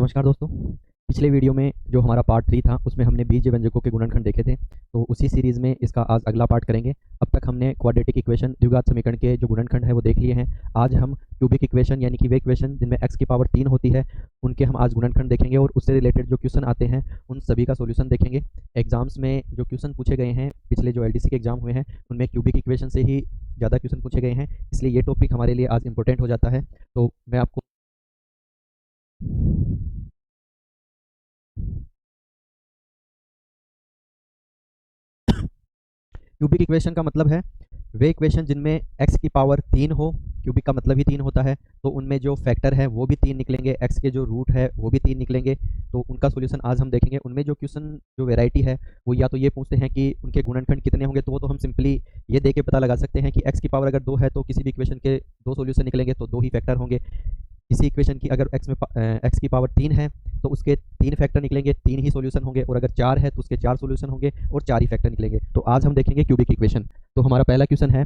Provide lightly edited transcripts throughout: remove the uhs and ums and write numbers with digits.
नमस्कार दोस्तों। पिछले वीडियो में जो हमारा पार्ट 3 था उसमें हमने बीजीय व्यंजकों के गुणनखंड देखे थे। तो उसी सीरीज़ में इसका आज अगला पार्ट करेंगे। अब तक हमने क्वाड्रेटिक इक्वेशन द्विघात समीकरण के जो गुणनखंड है वो देख लिए हैं। आज हम क्यूबिक इक्वेशन यानी कि वे इक्वेशन जिनमें x की पावर 3 होती है उनके हम आज गुणनखंड देखेंगे और उससे रिलेटेड जो क्वेश्चन आते हैं उन सभी का सोल्यूशन देखेंगे। एग्जाम्स में जो क्वेश्चन पूछे गए हैं पिछले जो एलडीसी के एग्जाम हुए हैं उनमें क्यूबिक इक्वेशन से ही ज़्यादा क्वेश्चन पूछे गए हैं, इसलिए ये टॉपिक हमारे लिए आज इंपॉर्टेंट हो जाता है। तो मैं आपको क्यूबिक इक्वेशन का मतलब है वे इक्वेशन जिनमें x की पावर 3 हो। क्यूबिक का मतलब ही 3 होता है, तो उनमें जो फैक्टर है वो भी 3 निकलेंगे, x के जो रूट है वो भी 3 निकलेंगे। तो उनका सॉल्यूशन आज हम देखेंगे। उनमें जो क्वेश्चन जो वैरायटी है वो या तो ये पूछते हैं कि उनके गुणनखंड कितने होंगे, तो वो तो हम सिंपली ये दे के पता लगा सकते हैं कि x की पावर अगर 2 है तो किसी भी इक्वेशन के 2 सॉल्यूशन निकलेंगे, तो 2 ही फैक्टर होंगे। किसी इक्वेशन की अगर x की पावर 3 है तो उसके 3 फैक्टर निकलेंगे, 3 ही सॉल्यूशन होंगे, और अगर 4 है तो उसके 4 सॉल्यूशन होंगे और 4 ही फैक्टर निकलेंगे। तो आज हम देखेंगे क्यूबिक इक्वेशन। तो हमारा पहला क्वेश्चन है,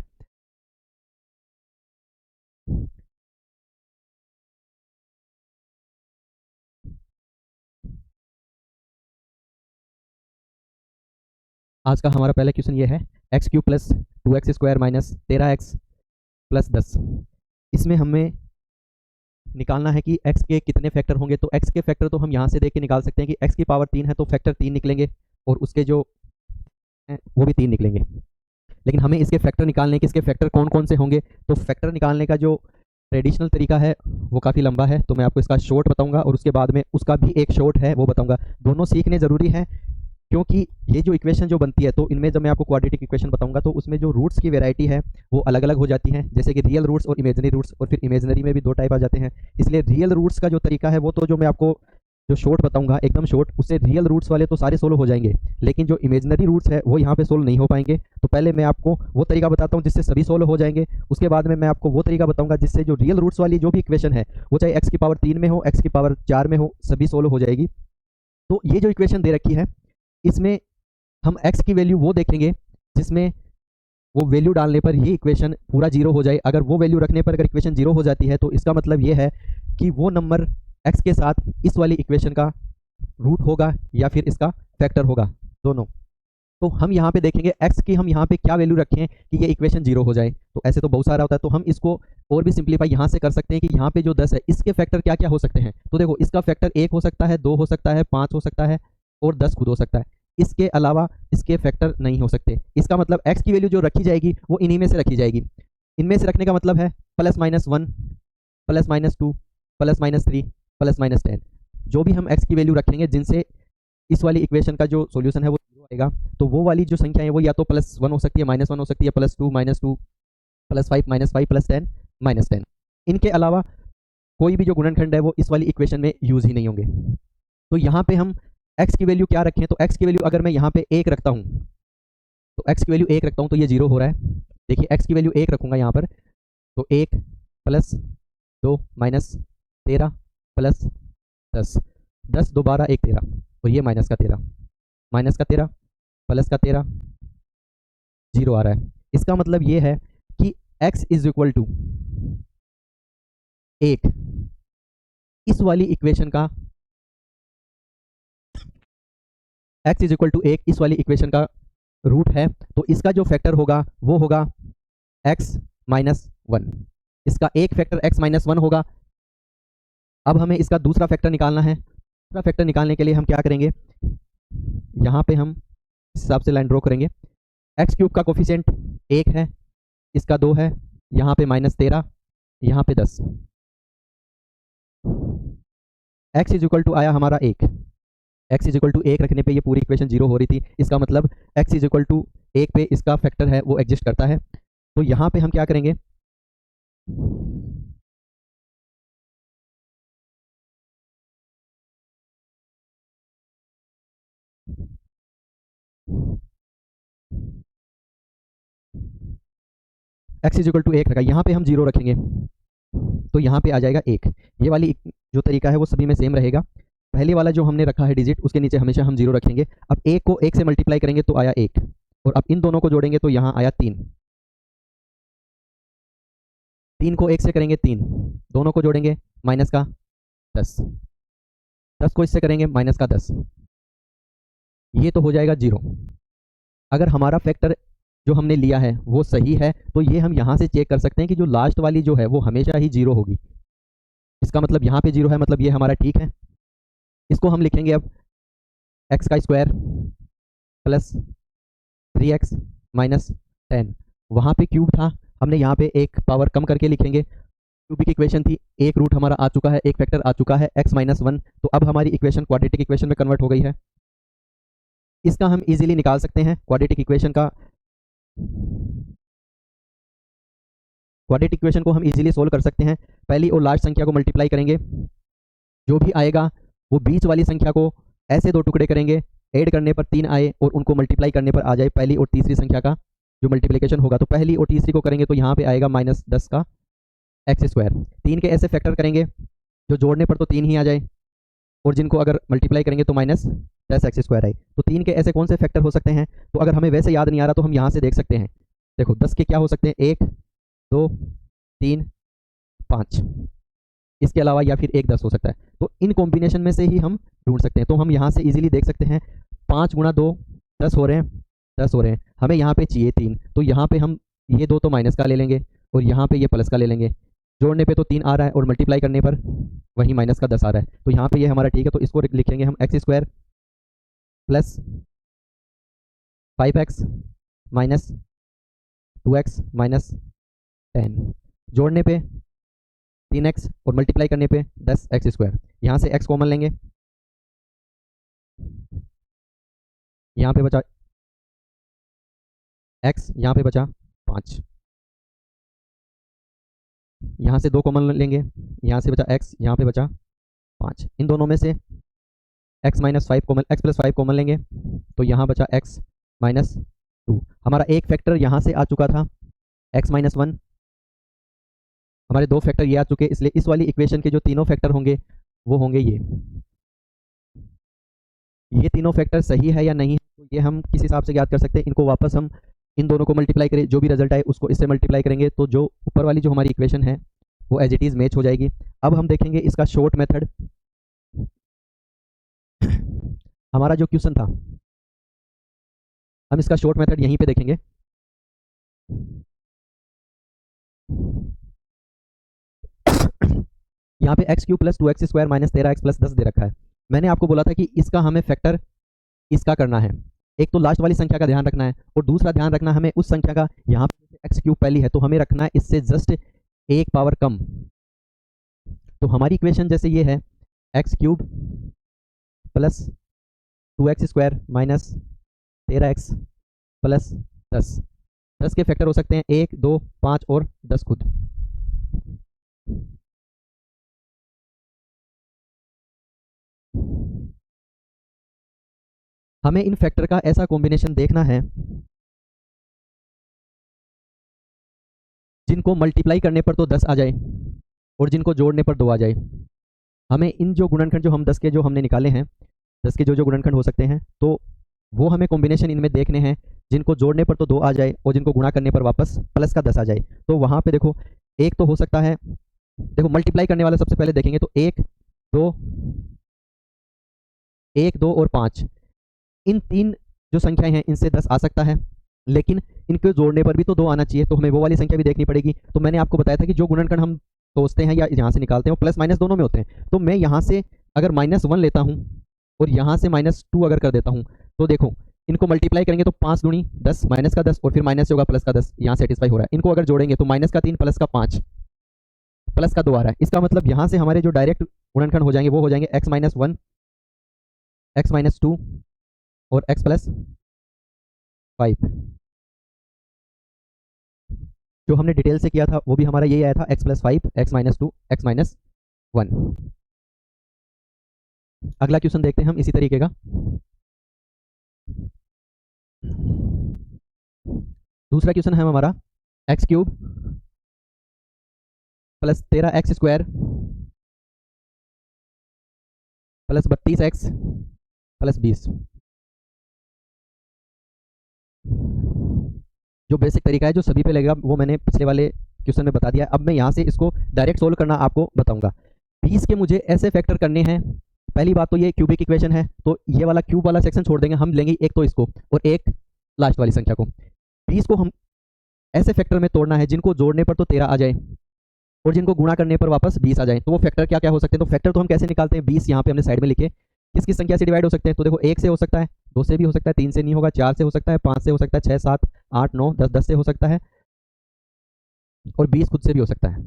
आज का हमारा पहला क्वेश्चन ये है, x cube plus 2x square minus 13x plus 10। इसमें हमें निकालना है कि x के कितने फैक्टर होंगे। तो x के फैक्टर तो हम यहाँ से देख के निकाल सकते हैं कि x की पावर 3 है तो फैक्टर 3 निकलेंगे और उसके जो हैं वो भी 3 निकलेंगे। लेकिन हमें इसके फैक्टर निकालने के, इसके फैक्टर कौन कौन से होंगे। तो फैक्टर निकालने का जो ट्रेडिशनल तरीका है वो काफ़ी लंबा है, तो मैं आपको इसका शॉर्ट बताऊंगा और उसके बाद में उसका भी एक शॉर्ट है वो बताऊंगा। दोनों सीखने ज़रूरी हैं, क्योंकि ये जो इक्वेशन जो बनती है तो इनमें जब मैं आपको क्वाड्रेटिक इक्वेशन बताऊंगा तो उसमें जो रूट्स की वैरायटी है वो अलग अलग हो जाती हैं, जैसे कि रियल रूट्स और इमेजनरी रूट्स, और फिर इमेजनरी में भी 2 टाइप आ जाते हैं। इसलिए रियल रूट्स का जो तरीका है वो तो जो मैं आपको जो शॉर्ट बताऊंगा एकदम शॉर्ट, उससे रियल रूट्स वाले तो सारे सोल्व हो जाएंगे, लेकिन जो इमेजनरी रूट्स है वो यहाँ पे सोल्व नहीं हो पाएंगे। तो पहले मैं आपको वो तरीका बताता हूँ जिससे सभी सोल्व हो जाएंगे। उसके बाद में मैं आपको वो तरीका बताऊंगा जिससे जो रियल रूट्स वाली जो भी इक्वेशन है वो चाहे x की पावर 3 में हो, x की पावर 4 में हो, सभी सोल्व हो जाएगी। तो ये जो इक्वेशन दे रखी है इसमें हम x की वैल्यू वो देखेंगे जिसमें वो वैल्यू डालने पर ये इक्वेशन पूरा जीरो हो जाए। अगर वो वैल्यू रखने पर अगर इक्वेशन जीरो हो जाती है तो इसका मतलब ये है कि वो नंबर x के साथ इस वाली इक्वेशन का रूट होगा या फिर इसका फैक्टर होगा, दोनों। तो हम यहाँ पे देखेंगे x की हम यहाँ पे क्या वैल्यू रखें कि ये इक्वेशन जीरो हो जाए। तो ऐसे तो बहुत सारा होता है, तो हम इसको और भी सिंप्लीफाई यहाँ से कर सकते हैं कि यहाँ पे जो 10 है इसके फैक्टर क्या क्या हो सकते हैं। तो देखो, इसका फैक्टर 1 हो सकता है, 2 हो सकता है, 5 हो सकता है और 10 खुद हो सकता है। इसके अलावा इसके फैक्टर नहीं हो सकते। इसका मतलब x की वैल्यू जो रखी जाएगी वो इन्हीं में से रखी जाएगी। इनमें से रखने का मतलब है +-1, +-2, +-3, +-10। जो भी हम x की वैल्यू रखेंगे जिनसे इस वाली इक्वेशन का जो सॉल्यूशन है वो जीरो आएगा, तो वो वाली जो संख्या है वो या तो +1 हो सकती है, -1 हो सकती है, +2, -2, +5, -5, +10, -10। इनके अलावा कोई भी जो गुणनखंड है वो इस वाली इक्वेशन में यूज ही नहीं होंगे। तो यहाँ पे हम x की वैल्यू क्या रखें, तो x की वैल्यू अगर मैं यहाँ पे 1 रखता हूँ, तो x की वैल्यू 1 रखता हूँ तो ये जीरो हो रहा है। देखिए, x की वैल्यू 1 रखूँगा यहाँ पर, तो 1 + 2 - 13 + 10, 10 2 12 1 13, और ये -13, -13 + 13 जीरो आ रहा है। इसका मतलब ये है कि x = 1 इस वाली इक्वेशन का, x = 1 इस वाली इक्वेशन का रूट है, तो इसका जो फैक्टर होगा वो होगा x - 1। इसका एक फैक्टर x - 1 होगा। अब हमें इसका दूसरा फैक्टर निकालना है। दूसरा फैक्टर निकालने के लिए हम क्या करेंगे, यहाँ पे हम इस हिसाब से लाइन ड्रॉ करेंगे। x³ का कोफिशिएंट 1 है, इसका 2 है, यहाँ पे -13, यहाँ पे 10। x = आया हमारा 1। x = 1 रखने पे ये पूरी इक्वेशन जीरो हो रही थी। इसका मतलब x = 1 पे इसका फैक्टर है वो एग्जिस्ट करता है। तो यहाँ पे हम क्या करेंगे, x = 1 रखा, यहाँ पे हम जीरो रखेंगे तो यहाँ पे आ जाएगा 1। ये वाली जो तरीका है वो सभी में सेम रहेगा। पहले वाला जो हमने रखा है डिजिट, उसके नीचे हमेशा हम जीरो रखेंगे। अब 1 को 1 से मल्टीप्लाई करेंगे तो आया 1, और अब इन दोनों को जोड़ेंगे तो यहाँ आया 3। 3 को 1 से करेंगे 3, दोनों को जोड़ेंगे -10। 10 को इससे करेंगे माइनस का 10, ये तो हो जाएगा 0। अगर हमारा फैक्टर जो हमने लिया है वो सही है तो ये हम यहाँ से चेक कर सकते हैं कि जो लास्ट वाली जो है वो हमेशा ही 0 होगी। इसका मतलब यहाँ पे 0 है, मतलब ये हमारा ठीक है। इसको हम लिखेंगे अब एक्स का स्क्वायर प्लस 3x माइनस 10। वहाँ पे क्यूब था, हमने यहाँ पे एक पावर कम करके लिखेंगे। क्यूबिक इक्वेशन थी, एक रूट हमारा आ चुका है, एक फैक्टर आ चुका है x माइनस 1, तो अब हमारी इक्वेशन क्वाड्रेटिक इक्वेशन में कन्वर्ट हो गई है। इसका हम इजीली निकाल सकते हैं क्वाड्रेटिक इक्वेशन का। क्वाड्रेटिक इक्वेशन को हम इजीली सोल्व कर सकते हैं। पहली और लास्ट संख्या को मल्टीप्लाई करेंगे, जो भी आएगा वो बीच वाली संख्या को ऐसे दो टुकड़े करेंगे, ऐड करने पर 3 आए और उनको मल्टीप्लाई करने पर आ जाए पहली और तीसरी संख्या का जो मल्टीप्लिकेशन होगा। तो पहली और तीसरी को करेंगे तो यहाँ पे आएगा माइनस 10 का एक्स स्क्वायर। 3 के ऐसे फैक्टर करेंगे जो जोड़ने पर तो 3 ही आ जाए, और जिनको अगर मल्टीप्लाई करेंगे तो माइनस 10 एक्स स्क्वायर आए। तो 3 के ऐसे कौन से फैक्टर हो सकते हैं? तो अगर हमें वैसे याद नहीं आ रहा तो हम यहाँ से देख सकते हैं। देखो 10 के क्या हो सकते हैं, 1 2 3 5, इसके अलावा या फिर 1 10 हो सकता है। तो इन कॉम्बिनेशन में से ही हम ढूंढ सकते हैं। तो हम यहाँ से इजीली देख सकते हैं 5 गुणा 2 10 हो रहे हैं, 10 हो रहे हैं। हमें यहाँ पे चाहिए 3, तो यहाँ पे हम ये 2 तो माइनस का ले लेंगे और यहाँ पे ये प्लस का ले लेंगे। जोड़ने पे तो 3 आ रहा है और मल्टीप्लाई करने पर वही माइनस का 10 आ रहा है, तो यहाँ पे ये हमारा ठीक है। तो इसको लिखेंगे हम x square plus 5x minus 2x minus 10। जोड़ने पे 3x और मल्टीप्लाई करने पे 10 एक्स स्क्वायर। यहाँ से x कॉमन लेंगे, यहाँ पे बचा x, यहाँ पे बचा 5। यहाँ से 2 कॉमन लेंगे, यहाँ से बचा x, यहाँ पे बचा 5। इन दोनों में से x minus 5 common, x plus 5 common लेंगे तो यहाँ बचा x माइनस 2। हमारा एक फैक्टर यहाँ से आ चुका था x माइनस 1, हमारे 2 फैक्टर ये आ चुके, इसलिए इस वाली इक्वेशन के जो तीनों फैक्टर होंगे वो होंगे ये तीनों फैक्टर सही है या नहीं, तो ये हम किस हिसाब से ज्ञात कर सकते हैं। इनको वापस हम इन दोनों को मल्टीप्लाई करें, जो भी रिजल्ट आए उसको इससे मल्टीप्लाई करेंगे तो जो ऊपर वाली जो हमारी इक्वेशन है वो एज इट इज़ मैच हो जाएगी। अब हम देखेंगे इसका शॉर्ट मेथड। हमारा जो क्वेश्चन था हम इसका शॉर्ट मेथड यहीं पे देखेंगे। यहाँ पे x cube plus 2x square minus 13x plus 10 दे रखा है। मैंने आपको बोला था कि इसका हमें फैक्टर इसका करना है। एक तो लास्ट वाली संख्या का ध्यान रखना है और दूसरा ध्यान रखना हमें उस संख्या का, यहाँ पे एक्स क्यूब पहली है तो हमें रखना है इससे जस्ट एक पावर कम। तो हमारी इक्वेशन जैसे ये है x cube plus 2x square minus 13x plus 10। 10 के फैक्टर हो सकते हैं 1 2 5 और 10 खुद। हमें इन फैक्टर का ऐसा कॉम्बिनेशन देखना है जिनको मल्टीप्लाई करने पर तो 10 आ जाए और जिनको जोड़ने पर 2 आ जाए। हमें इन जो गुणनखंड जो हम 10 के जो हमने निकाले हैं, 10 के जो गुणनखंड हो सकते हैं, तो वो हमें कॉम्बिनेशन इनमें देखने हैं जिनको जोड़ने पर तो 2 आ जाए और जिनको गुणा करने पर वापस प्लस का 10 आ जाए। तो वहाँ पे देखो एक तो हो सकता है, देखो मल्टीप्लाई करने वाला सबसे पहले देखेंगे तो 1 2 और 5, इन 3 जो संख्याएं हैं इनसे 10 आ सकता है, लेकिन इनको जोड़ने पर भी तो 2 आना चाहिए, तो हमें वो वाली संख्या भी देखनी पड़ेगी। तो मैंने आपको बताया था कि जो गुणनखंड हम सोचते हैं या यहाँ से निकालते हैं प्लस माइनस दोनों में होते हैं। तो मैं यहाँ से अगर -1 लेता हूँ और यहाँ से -2 अगर कर देता हूँ तो देखो इनको मल्टीप्लाई करेंगे तो 5 दूनी 10 माइनस का 10 और फिर माइनस से होगा प्लस का 10, यहाँ सेटिस्फाई हो रहा है। इनको अगर जोड़ेंगे तो माइनस का 3 प्लस का 5 प्लस का 2 आ रहा है। इसका मतलब यहाँ से हमारे जो डायरेक्ट गुणनखंड हो जाएंगे वो हो जाएंगे x माइनस 1 x माइनस 2 और x प्लस 5। जो हमने डिटेल से किया था वो भी हमारा यही आया था, x plus 5 x minus 2 x minus 1। अगला क्वेश्चन देखते हैं हम इसी तरीके का। दूसरा क्वेश्चन है हमारा x cube plus 13x square plus 32x plus 20। जो बेसिक तरीका है जो सभी पे लगेगा वो मैंने पिछले वाले क्वेश्चन में बता दिया। अब मैं यहाँ से इसको डायरेक्ट सोल्व करना आपको बताऊंगा। 20 के मुझे ऐसे फैक्टर करने हैं पहली बात तो ये क्यूबिक इक्वेशन है, तो ये वाला क्यूब वाला सेक्शन छोड़ देंगे, हम लेंगे एक तो इसको और एक लास्ट वाली संख्या को। 20 को हम ऐसे फैक्टर में तोड़ना है जिनको जोड़ने पर तो 13 आ जाए और जिनको गुणा करने पर वापस 20 आ जाए। तो वो फैक्टर क्या क्या हो सकते हैं? तो फैक्टर तो हम कैसे निकालते हैं? 20 यहाँ पे हमने साइड में लिखे, किस किस संख्या से डिवाइड हो सकते हैं? तो देखो 1 से हो सकता है, 2 से भी हो सकता है, 3 से नहीं होगा, 4 से हो सकता है, 5 से हो सकता है, 6, 7, 8, 9, 10, 10 से हो सकता है और 20 खुद से भी हो सकता है।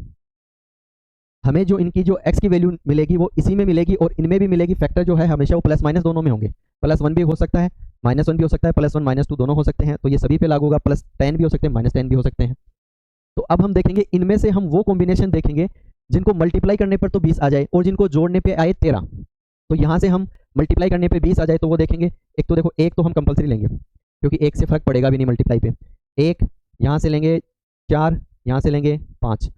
हमें जो इनकी जो x की वैल्यू मिलेगी वो इसी में मिलेगी और इनमें भी मिलेगी। फैक्टर जो है हमेशा वो प्लस माइनस दोनों में होंगे, +1 भी हो सकता है, -1 भी हो सकता है, +1 -2 दोनों हो सकते हैं, तो ये सभी पे लागू होगा। +10 भी हो सकते हैं, -10 भी हो सकते हैं। तो अब हम देखेंगे इनमें से हम वो कॉम्बिनेशन देखेंगे जिनको मल्टीप्लाई करने पर तो 20 आ जाए और जिनको जोड़ने पे आए 13। तो यहाँ से हम मल्टीप्लाई करने पे 20 आ जाए तो वो देखेंगे। एक तो देखो, एक तो हम कंपलसरी लेंगे क्योंकि एक से फर्क पड़ेगा भी नहीं मल्टीप्लाई पे। एक यहाँ से लेंगे, 4 यहाँ से लेंगे, 5।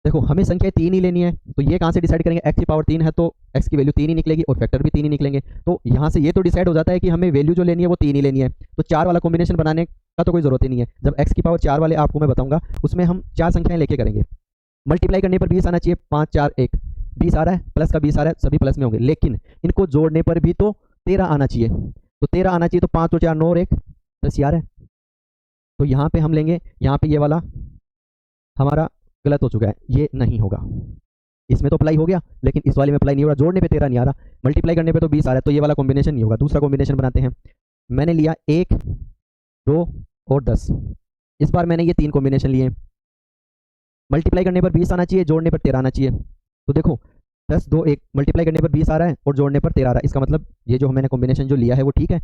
देखो हमें संख्या 3 ही लेनी है, तो ये कहाँ से डिसाइड करेंगे? x की पावर 3 है तो x की वैल्यू 3 ही निकलेगी और फैक्टर भी 3 ही निकलेंगे। तो यहाँ से ये तो डिसाइड हो जाता है कि हमें वैल्यू जो लेनी है वो 3 ही लेनी है। तो 4 वाला कॉम्बिनेशन बनाने का तो कोई ज़रूरत ही नहीं है। जब x की पावर 4 वाले आपको मैं बताऊंगा उसमें हम 4 संख्याएं लेके करेंगे। मल्टीप्लाई करने पर 20 आना चाहिए, 5, 4, 1, 20 आ रहा है, प्लस का 20 आ रहा है, सभी प्लस में होंगे। लेकिन इनको जोड़ने पर भी तो 13 आना चाहिए, तो 13 आना चाहिए, तो 5 और 4 9 और 1 10 यार है। तो यहाँ पे हम लेंगे, यहाँ पे ये वाला हमारा गलत हो चुका है, ये नहीं होगा। इसमें तो अप्लाई हो गया लेकिन इस वाले में अप्लाई नहीं हो रहा, जोड़ने पे 13 नहीं आ रहा, मल्टीप्लाई करने पे तो 20 आ रहा है, तो ये वाला कॉम्बिनेशन नहीं होगा। दूसरा कॉम्बिनेशन बनाते हैं। मैंने लिया 1, 2 और 10। इस बार मैंने ये 3 कॉम्बिनेशन लिए। मल्टीप्लाई करने पर 20 आना चाहिए, जोड़ने पर 13 आना चाहिए। तो देखो 10, 2, 1 मल्टीप्लाई करने पर 20 आ रहा है और जोड़ने पर 13 आ रहा है। इसका मतलब ये जो मैंने कॉम्बिनेशन जो लिया है वो ठीक है।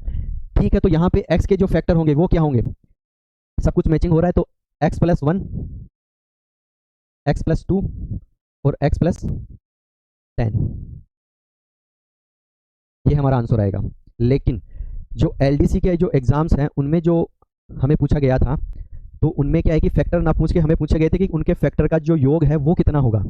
ठीक है, तो यहाँ पे x के जो फैक्टर होंगे वो क्या होंगे? सब कुछ मैचिंग हो रहा है, तो x+1, x+2 और x+10, ये हमारा आंसर आएगा। लेकिन जो एलडीसी के जो एग्जाम्स हैं उनमें जो हमें पूछा गया था, तो उनमें क्या है कि फैक्टर ना पूछ के हमें पूछे गए थे कि उनके फैक्टर का जो योग है वो कितना होगा।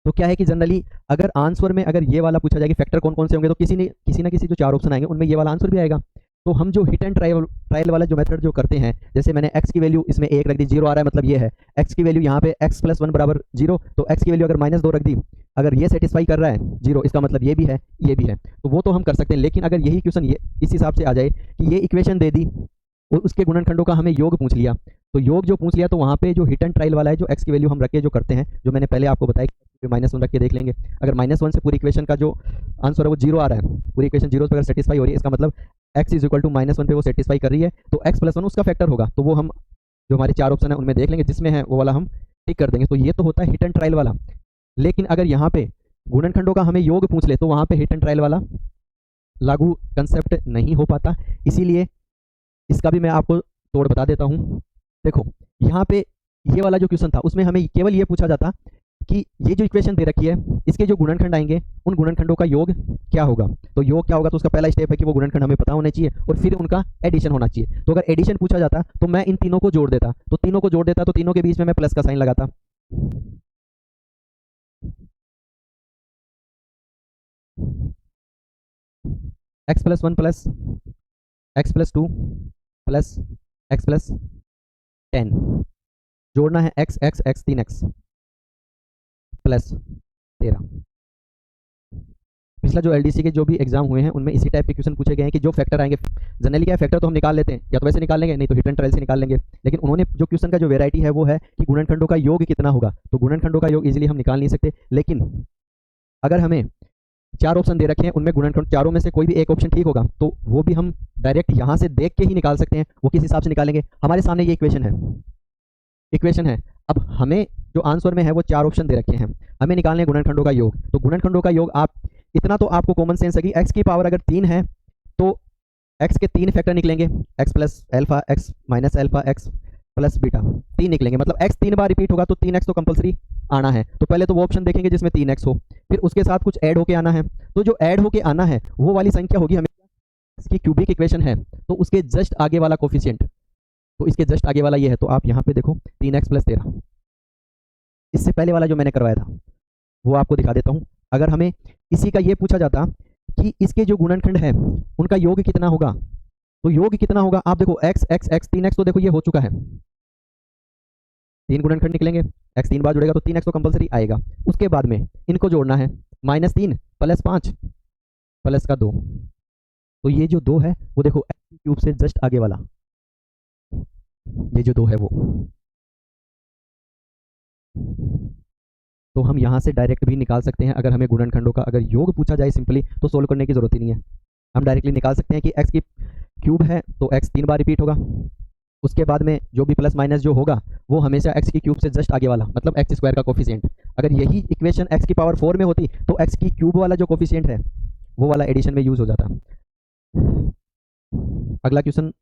तो क्या है कि जनरली अगर आंसर में अगर ये वाला पूछा जाए कि फैक्टर कौन कौन से होंगे, तो किसी ना किसी जो 4 ऑप्शन आएंगे उनमें ये वाला आंसर भी आएगा। तो हम जो हिट एंड ट्रायल वाला जो मेथड जो करते हैं, जैसे मैंने x की वैल्यू इसमें 1 रख दी, 0 आ रहा है, मतलब ये है x की वैल्यू यहाँ पे x+1 बराबर 0, तो x की वैल्यू अगर -2 रख दी, अगर ये सेटिस्फाई कर रहा है 0, इसका मतलब ये भी है, ये भी है, तो वो तो हम कर सकते हैं। लेकिन अगर यही क्वेश्चन ये इस हिसाब से आ जाए कि ये इक्वेशन दे दी और उसके गुणनखंडों का हमें योग पूछ लिया, तो योग जो पूछ लिया तो वहाँ पे जो हिट एंड ट्रायल वाला है, जो x की वैल्यू हम रख के जो करते हैं, जो मैंने पहले आपको बताया कि -1 रख के देख लेंगे। अगर -1 से पूरी इक्वेशन का जो आंसर है वो 0 आ रहा है, पूरी इक्वेशन 0 पर अगर सेटिस्फाई हो रही है, इसका मतलब x इज इक्वल टू -1 पे वो सेटिस्फाई कर रही है, तो x+1 उसका फैक्टर होगा। तो वो हम जो हमारे 4 ऑप्शन है उनमें देख लेंगे, जिसमें है वो वाला हम टिक कर देंगे। तो ये तो होता है हिट एंड ट्रायल वाला। लेकिन अगर यहाँ पे गुणनखंडों का हमें योग पूछ ले तो वहाँ पे हिट एंड ट्रायल वाला लागू कंसेप्ट नहीं हो पाता। इसीलिए इसका भी मैं आपको तोड़ बता देता हूँ। देखो यहाँ पे ये वाला जो क्वेश्चन था उसमें हमें केवल ये पूछा जाता कि ये जो इक्वेशन दे रखी है इसके जो गुणनखंड आएंगे उन गुणनखंडों का योग क्या होगा। तो योग क्या होगा, तो उसका पहला स्टेप है कि वो गुणनखंड हमें पता होने चाहिए और फिर उनका एडिशन होना चाहिए। तो अगर एडिशन पूछा जाता तो मैं इन तीनों को जोड़ देता, तो तीनों को जोड़ देता तो तीनों के बीच में मैं प्लस का साइन लगाता। x+1 plus x+2 plus x+10, जोड़ना है x x x 3x plus 13। पिछला जो एलडीसी के जो भी एग्जाम हुए हैं उनमें इसी टाइप के क्वेश्चन पूछे गए हैं कि जो फैक्टर आएंगे, जनरली क्या फैक्टर तो हम निकाल लेते हैं, या तो वैसे निकाल लेंगे नहीं तो हिट एंड ट्रायल से निकाल लेंगे। लेकिन उन्होंने जो क्वेश्चन का जो वेराइटी है वो है कि गुणनखंडों का योग कितना होगा, तो गुणनखंडों का योग इजीली हम निकाल नहीं सकते। लेकिन अगर हमें 4 ऑप्शन दे रखे हैं उनमें गुणनखंड चारों में से कोई भी एक ऑप्शन ठीक होगा तो वो भी हम डायरेक्ट यहाँ से देख के ही निकाल सकते हैं। वो किस हिसाब से निकालेंगे, हमारे सामने ये इक्वेशन है। अब हमें जो आंसर में है वो 4 ऑप्शन दे रखे हैं, हमें निकालने हैं गुणनखंडों का योग। तो गुणनखंडों का योग आप इतना तो आपको कॉमन सेंस है कि x की पावर अगर 3 है तो x के 3 फैक्टर निकलेंगे, x plus alpha, x minus alpha, x plus beta, 3 निकलेंगे। मतलब x 3 बार रिपीट होगा तो 3x तो कंपलसरी आना है। तो पहले तो वो ऑप्शन देखेंगे जिसमें 3x हो, फिर उसके साथ कुछ ऐड होके आना है। तो जो ऐड होके आना है वो वाली संख्या होगी हमें, इसकी क्यूबिक इक्वेशन है तो उसके जस्ट आगे वाला कोफिशिएंट, तो इसके जस्ट आगे वाला ये है। तो आप यहाँ पे देखो 3x प्लस 13, इससे पहले वाला जो मैंने करवाया था वो आपको दिखा देता हूँ। अगर हमें इसी का ये पूछा जाता कि इसके जो गुणनखंड है उनका योग कितना होगा, तो योग कितना होगा आप देखो x x x 3x, तो देखो ये हो चुका है, 3 गुणनखंड निकलेंगे, x 3 बार जुड़ेगा तो 3x तो कंपलसरी आएगा। उसके बाद में इनको जोड़ना है, -3 प्लस 5 प्लस का 2। तो ये जो 2 है वो देखो एक्स की क्यूब से जस्ट आगे वाला, ये जो 2 है वो, तो हम यहाँ से डायरेक्ट भी निकाल सकते हैं। अगर हमें गुणनखंडों का अगर योग पूछा जाए सिंपली, तो सोल्व करने की जरूरत ही नहीं है, हम डायरेक्टली निकाल सकते हैं कि एक्स की क्यूब है तो एक्स 3 बार रिपीट होगा, उसके बाद में जो भी प्लस माइनस जो होगा वो हमेशा एक्स की क्यूब से जस्ट आगे वाला, मतलब एक्स स्क्वायर का कोफिशिएंट। अगर यही इक्वेशन एक्स की पावर 4 में होती तो एक्स की क्यूब वाला जो कोफिशिएंट है वो वाला एडिशन में यूज हो जाता। अगला क्वेश्चन,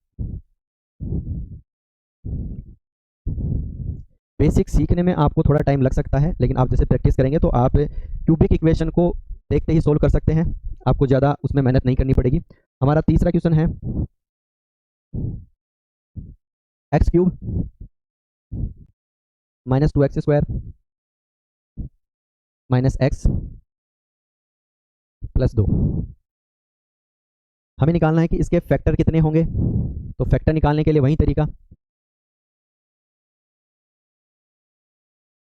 बेसिक सीखने में आपको थोड़ा टाइम लग सकता है, लेकिन आप जैसे प्रैक्टिस करेंगे तो आप क्यूबिक इक्वेशन को देखते ही सोल्व कर सकते हैं, आपको ज़्यादा उसमें मेहनत नहीं करनी पड़ेगी। हमारा तीसरा क्वेश्चन है x cube minus 2x square minus x plus 2। हमें निकालना है कि इसके फैक्टर कितने होंगे। तो फैक्टर निकालने के लिए वही तरीका,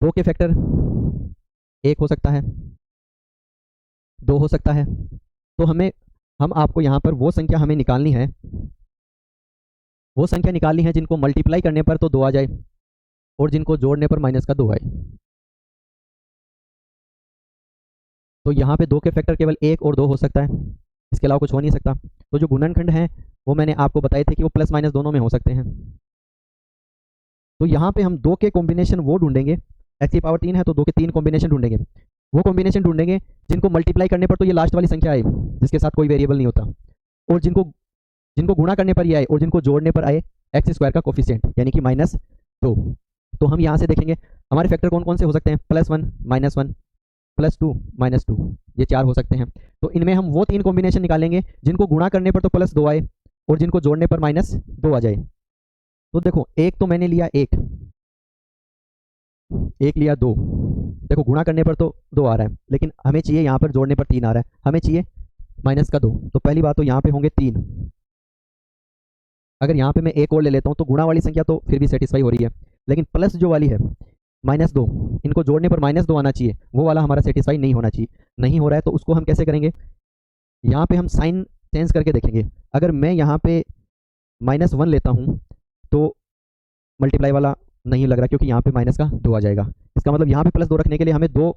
2 के फैक्टर 1 हो सकता है, 2 हो सकता है। तो हम आपको यहाँ पर वो संख्या हमें निकालनी है, वो संख्या निकालनी है जिनको मल्टीप्लाई करने पर तो 2 आ जाए और जिनको जोड़ने पर माइनस का 2 आए। तो यहाँ पे 2 के फैक्टर केवल 1 और 2 हो सकता है, इसके अलावा कुछ हो नहीं सकता। तो जो गुणनखंड हैं वो मैंने आपको बताए थे कि वो प्लस माइनस दोनों में हो सकते हैं। तो यहाँ पे हम 2 के कॉम्बिनेशन वो ढूंढेंगे, एक्स की पावर 3 है तो 2 के 3 कॉम्बिनेशन ढूंढेंगे, वो कॉम्बिनेशन ढूंढेंगे जिनको मल्टीप्लाई करने पर तो ये लास्ट वाली संख्या आए जिसके साथ कोई वेरिएबल नहीं होता, और जिनको जिनको गुणा करने पर ये आए और जिनको जोड़ने पर आए एक्स स्क्वायर का कोफिशिएंट यानी कि -2। तो हम यहाँ से देखेंगे हमारे फैक्टर कौन कौन से हो सकते हैं, +1 -1 +2 -2, ये 4 हो सकते हैं। तो इनमें हम वो 3 कॉम्बिनेशन निकालेंगे जिनको गुणा करने पर तो +2 आए और जिनको जोड़ने पर -2 आ जाए। तो देखो एक तो मैंने लिया, एक लिया, 2, देखो गुणा करने पर तो 2 आ रहा है, लेकिन हमें चाहिए यहाँ पर जोड़ने पर 3 आ रहा है, हमें चाहिए माइनस का 2। तो पहली बात तो यहाँ पे होंगे 3। अगर यहाँ पे मैं एक और ले लेता हूँ तो गुणा वाली संख्या तो फिर भी सेटिस्फाई हो रही है, लेकिन प्लस जो वाली है -2, इनको जोड़ने पर -2 आना चाहिए, वो वाला हमारा सेटिस्फाई नहीं होना चाहिए, नहीं हो रहा है। तो उसको हम कैसे करेंगे, यहाँ पे हम साइन चेंज करके देखेंगे। अगर मैं यहाँ पे -1 लेता हूँ तो मल्टीप्लाई वाला नहीं लग रहा, क्योंकि यहाँ पे माइनस का 2 आ जाएगा, इसका मतलब यहाँ पे +2 रखने के लिए हमें 2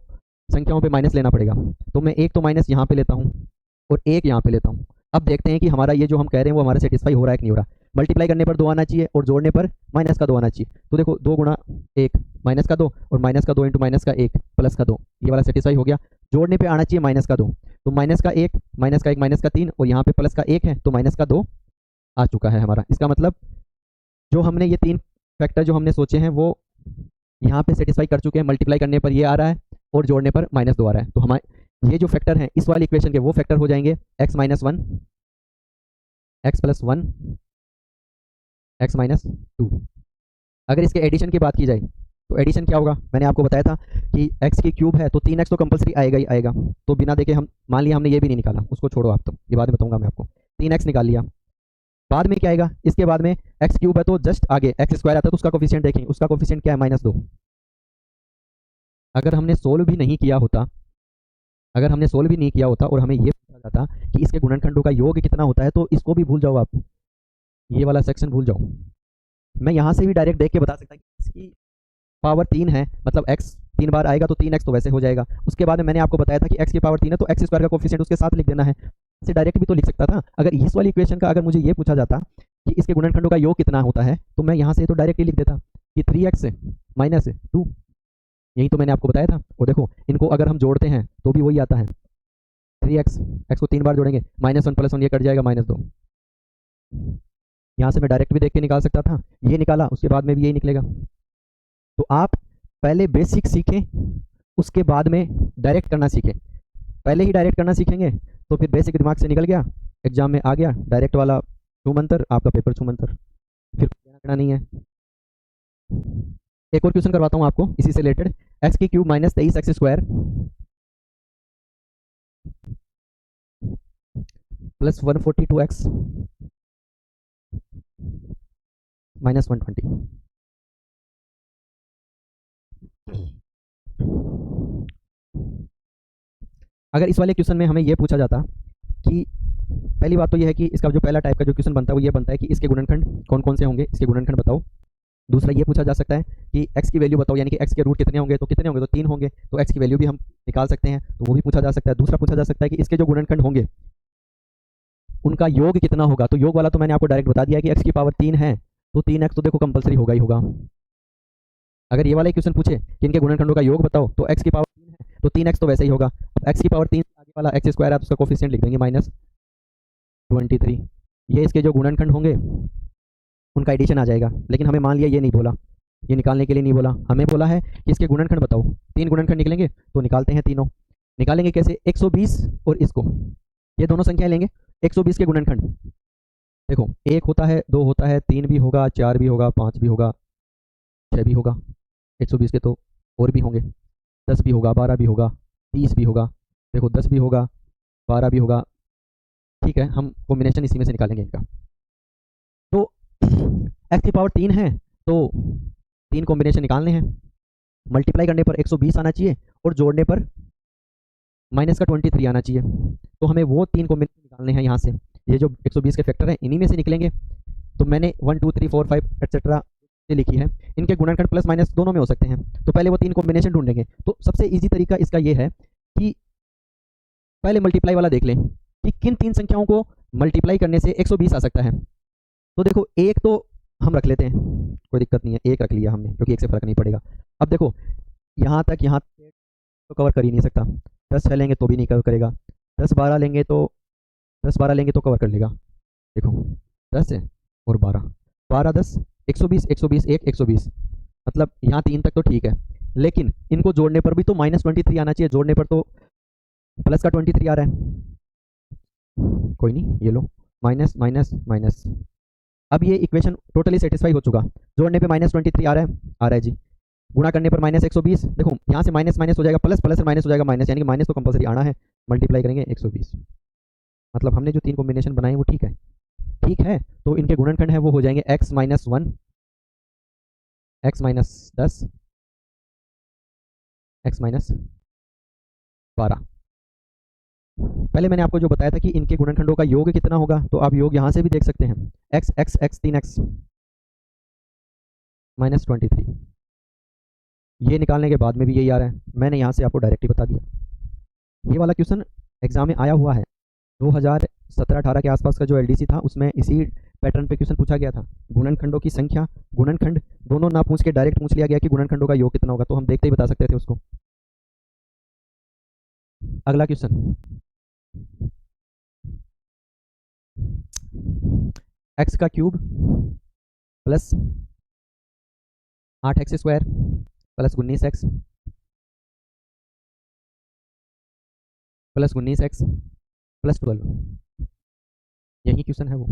संख्याओं पे माइनस लेना पड़ेगा। तो मैं एक तो माइनस यहाँ पे लेता हूँ और एक यहाँ पे लेता हूँ। अब देखते हैं कि हमारा ये जो हम कह रहे हैं वो हमारा सेटिस्फाई हो रहा है कि नहीं हो रहा। मल्टीप्लाई करने पर 2 आना चाहिए और जोड़ने पर माइनस का 2 आना चाहिए। तो देखो 2 गुणा 1 माइनस का 2 और माइनस का 2 इंटू माइनस का 1 प्लस का 2, ये वाला सेटिस्फाई हो गया। जोड़ने पे आना चाहिए माइनस का 2, तो माइनस का 1 माइनस का 1 माइनस का 3 और यहाँ पे प्लस का 1 है तो माइनस का 2 आ चुका है हमारा। इसका मतलब जो हमने ये 3 फैक्टर जो हमने सोचे हैं वो यहाँ पे सेटिस्फाई कर चुके हैं। मल्टीप्लाई करने पर ये आ रहा है और जोड़ने पर -2 आ रहा है। तो हमारे ये जो फैक्टर हैं इस वाली इक्वेशन के वो फैक्टर हो जाएंगे x-1, x+1, x-2। अगर इसके एडिशन की बात की जाए तो एडिशन क्या होगा, मैंने आपको बताया था कि x की क्यूब है तो 3x तो कंपलसरी आएगा ही आएगा। तो बिना देखे हम मान लिया हमने ये भी नहीं निकाला, उसको छोड़ो आप, तो ये बाद में बताऊंगा मैं आपको। 3x निकाल लिया, बाद में क्या आएगा, इसके बाद में एक्स क्यूब है तो जस्ट आगे एक्स स्क्वायर आता है तो उसका कोफिशिएंट देखेंगे, उसका कोफिशिएंट क्या है, -2। अगर हमने सोल्व भी नहीं किया होता, अगर हमने सोल्व भी नहीं किया होता और हमें ये पूछा जाता कि इसके गुणनखंडों का योग कितना होता है, तो इसको भी भूल जाओ आप, ये वाला सेक्शन भूल जाओ। मैं यहाँ से भी डायरेक्ट देख के बता सकता कि इसकी पावर 3 है, मतलब x 3 बार आएगा तो 3x तो वैसे हो जाएगा। उसके बाद में मैंने आपको बताया था कि x की पावर 3 है तो एक्स स्क्वायर का कोफिशिएंट उसके साथ लिख देना है। से डायरेक्ट भी तो लिख सकता था। अगर इस वाली इक्वेशन का अगर मुझे ये पूछा जाता कि इसके गुणनखंडों का योग कितना होता है, तो मैं यहाँ से तो डायरेक्ट ही लिख देता कि 3x -2, यही तो मैंने आपको बताया था। और देखो इनको अगर हम जोड़ते हैं तो भी वही आता है, 3x, x को 3 बार जोड़ेंगे -1 + 1 ये कट जाएगा -2। यहाँ से मैं डायरेक्ट भी देख के निकाल सकता था, ये निकाला, उसके बाद में भी यही निकलेगा। तो आप पहले बेसिक सीखें, उसके बाद में डायरेक्ट करना सीखें। पहले ही डायरेक्ट करना सीखेंगे तो फिर बेसिक दिमाग से निकल गया, एग्जाम में आ गया डायरेक्ट वाला छूमंतर, आपका पेपर छूमंतर, फिर देना करना नहीं है। एक और क्वेश्चन करवाता हूँ आपको इसी से रिलेटेड, एक्स की क्यूब -23x² प्लस 142x -120। अगर इस वाले क्वेश्चन में हमें यह पूछा जाता कि पहली बात तो ये है कि इसका जो पहला टाइप का जो क्वेश्चन बनता है वो ये बनता है कि इसके गुणनखंड कौन कौन से होंगे, इसके गुणनखंड बताओ। दूसरा ये पूछा जा सकता है कि x की वैल्यू बताओ, यानी कि x के रूट कितने होंगे, तो कितने होंगे, तो 3 होंगे, तो x की वैल्यू भी हम निकाल सकते हैं, तो वो भी पूछा जा सकता है। दूसरा पूछा जा सकता है कि इसके जो गुणनखंड होंगे उनका योग कितना होगा, तो योग वाला तो मैंने आपको डायरेक्ट बता दिया कि x की पावर 3 है, तो 3x तो देखो कंपलसरी होगा ही होगा। अगर ये वाला क्वेश्चन पूछे कि इनके गुणनखंडों का योग बताओ, तो x की पावर 3 है तो 3x तो वैसे ही होगा। अब x की पावर 3 आगे वाला एक्स स्क्वायर आप उसका कोफिशिएंट लिख देंगे -23। ये इसके जो गुणनखंड होंगे उनका एडिशन आ जाएगा। लेकिन हमें मान लिया ये नहीं बोला, ये निकालने के लिए नहीं बोला, हमें बोला है कि इसके गुणनखंड बताओ। 3 गुणनखंड निकलेंगे, तो निकालते हैं तीनों। निकालेंगे कैसे, 120 और इसको, ये दोनों संख्या लेंगे, 120 के गुणनखंड देखो, 1 होता है, 2 होता है, 3 भी होगा, 4 भी होगा, 5 भी होगा, 6 भी होगा। 120 के तो और भी होंगे, 10 भी होगा, 12 भी होगा, 30 भी होगा, देखो 10 भी होगा, 12 भी होगा। ठीक है, हम कॉम्बिनेशन इसी में से निकालेंगे इनका। तो x की पावर 3 है तो 3 कॉम्बिनेशन निकालने हैं। मल्टीप्लाई करने पर 120 आना चाहिए और जोड़ने पर माइनस का 23 आना चाहिए। तो हमें वो 3 कॉम्बिनेशन निकालने हैं यहाँ से। ये जो 120 के फैक्टर हैं इन्हीं में से निकलेंगे। तो मैंने 1 2 3 4 5 एटसेट्रा लिखी है, इनके गुणनखंड प्लस माइनस दोनों में हो सकते हैं। तो पहले वो 3 कॉम्बिनेशन ढूंढेंगे। तो सबसे ईजी तरीका इसका ये है कि पहले मल्टीप्लाई वाला देख लें कि किन 3 संख्याओं को मल्टीप्लाई करने से 120 आ सकता है। तो देखो, एक तो हम रख लेते हैं, कोई दिक्कत नहीं है, एक रख लिया हमने क्योंकि एक से फर्क नहीं पड़ेगा। अब देखो, यहाँ तक तो कवर कर ही नहीं सकता, 10 लेंगे तो भी नहीं कवर करेगा, 10 12 लेंगे तो 10 12 लेंगे तो कवर कर लेगा। देखो 10 है और 12, 12 10 120, 120 1 120, मतलब यहाँ 3 तक तो ठीक है। लेकिन इनको जोड़ने पर भी तो -23 आना चाहिए, जोड़ने पर तो प्लस का 23 आ रहा है। कोई नहीं, ये लो, माइनस माइनस माइनस। अब ये इक्वेशन टोटली सेटिस्फाई हो चुका, जोड़ने पे -23 आ रहा है जी, गुणा करने पर -120। देखो यहाँ से माइनस माइनस हो जाएगा प्लस, प्लस से माइनस हो जाएगा माइनस, यानी कि माइनस तो कंपलसरी आना है। मल्टीप्लाई करेंगे 120, मतलब हमने जो 3 कॉम्बिनेशन बनाए वो ठीक है। ठीक है, तो इनके गुणनखंड है वो हो जाएंगे x - 1, x - 10, x - 12। पहले मैंने आपको जो बताया था कि इनके गुणनखंडों का योग कितना होगा, तो आप योग यहाँ से भी देख सकते हैं, x x x 3x -23। ये निकालने के बाद में भी यही आ रहा है, मैंने यहाँ से आपको डायरेक्ट ही बता दिया। ये वाला क्वेश्चन एग्जाम में आया हुआ है, 2017-18 के आसपास का जो एलडीसी था उसमें इसी पैटर्न पे क्वेश्चन पूछा गया था। गुणनखंडों की संख्या, गुणनखंड दोनों ना पूछ के डायरेक्ट पूछ लिया गया कि गुणनखंडों का योग कितना होगा, तो हम देखते ही बता सकते थे उसको। अगला क्वेश्चन, एक्स का cube plus 8x² plus 19x plus 19x plus 12, यही क्वेश्चन है वो।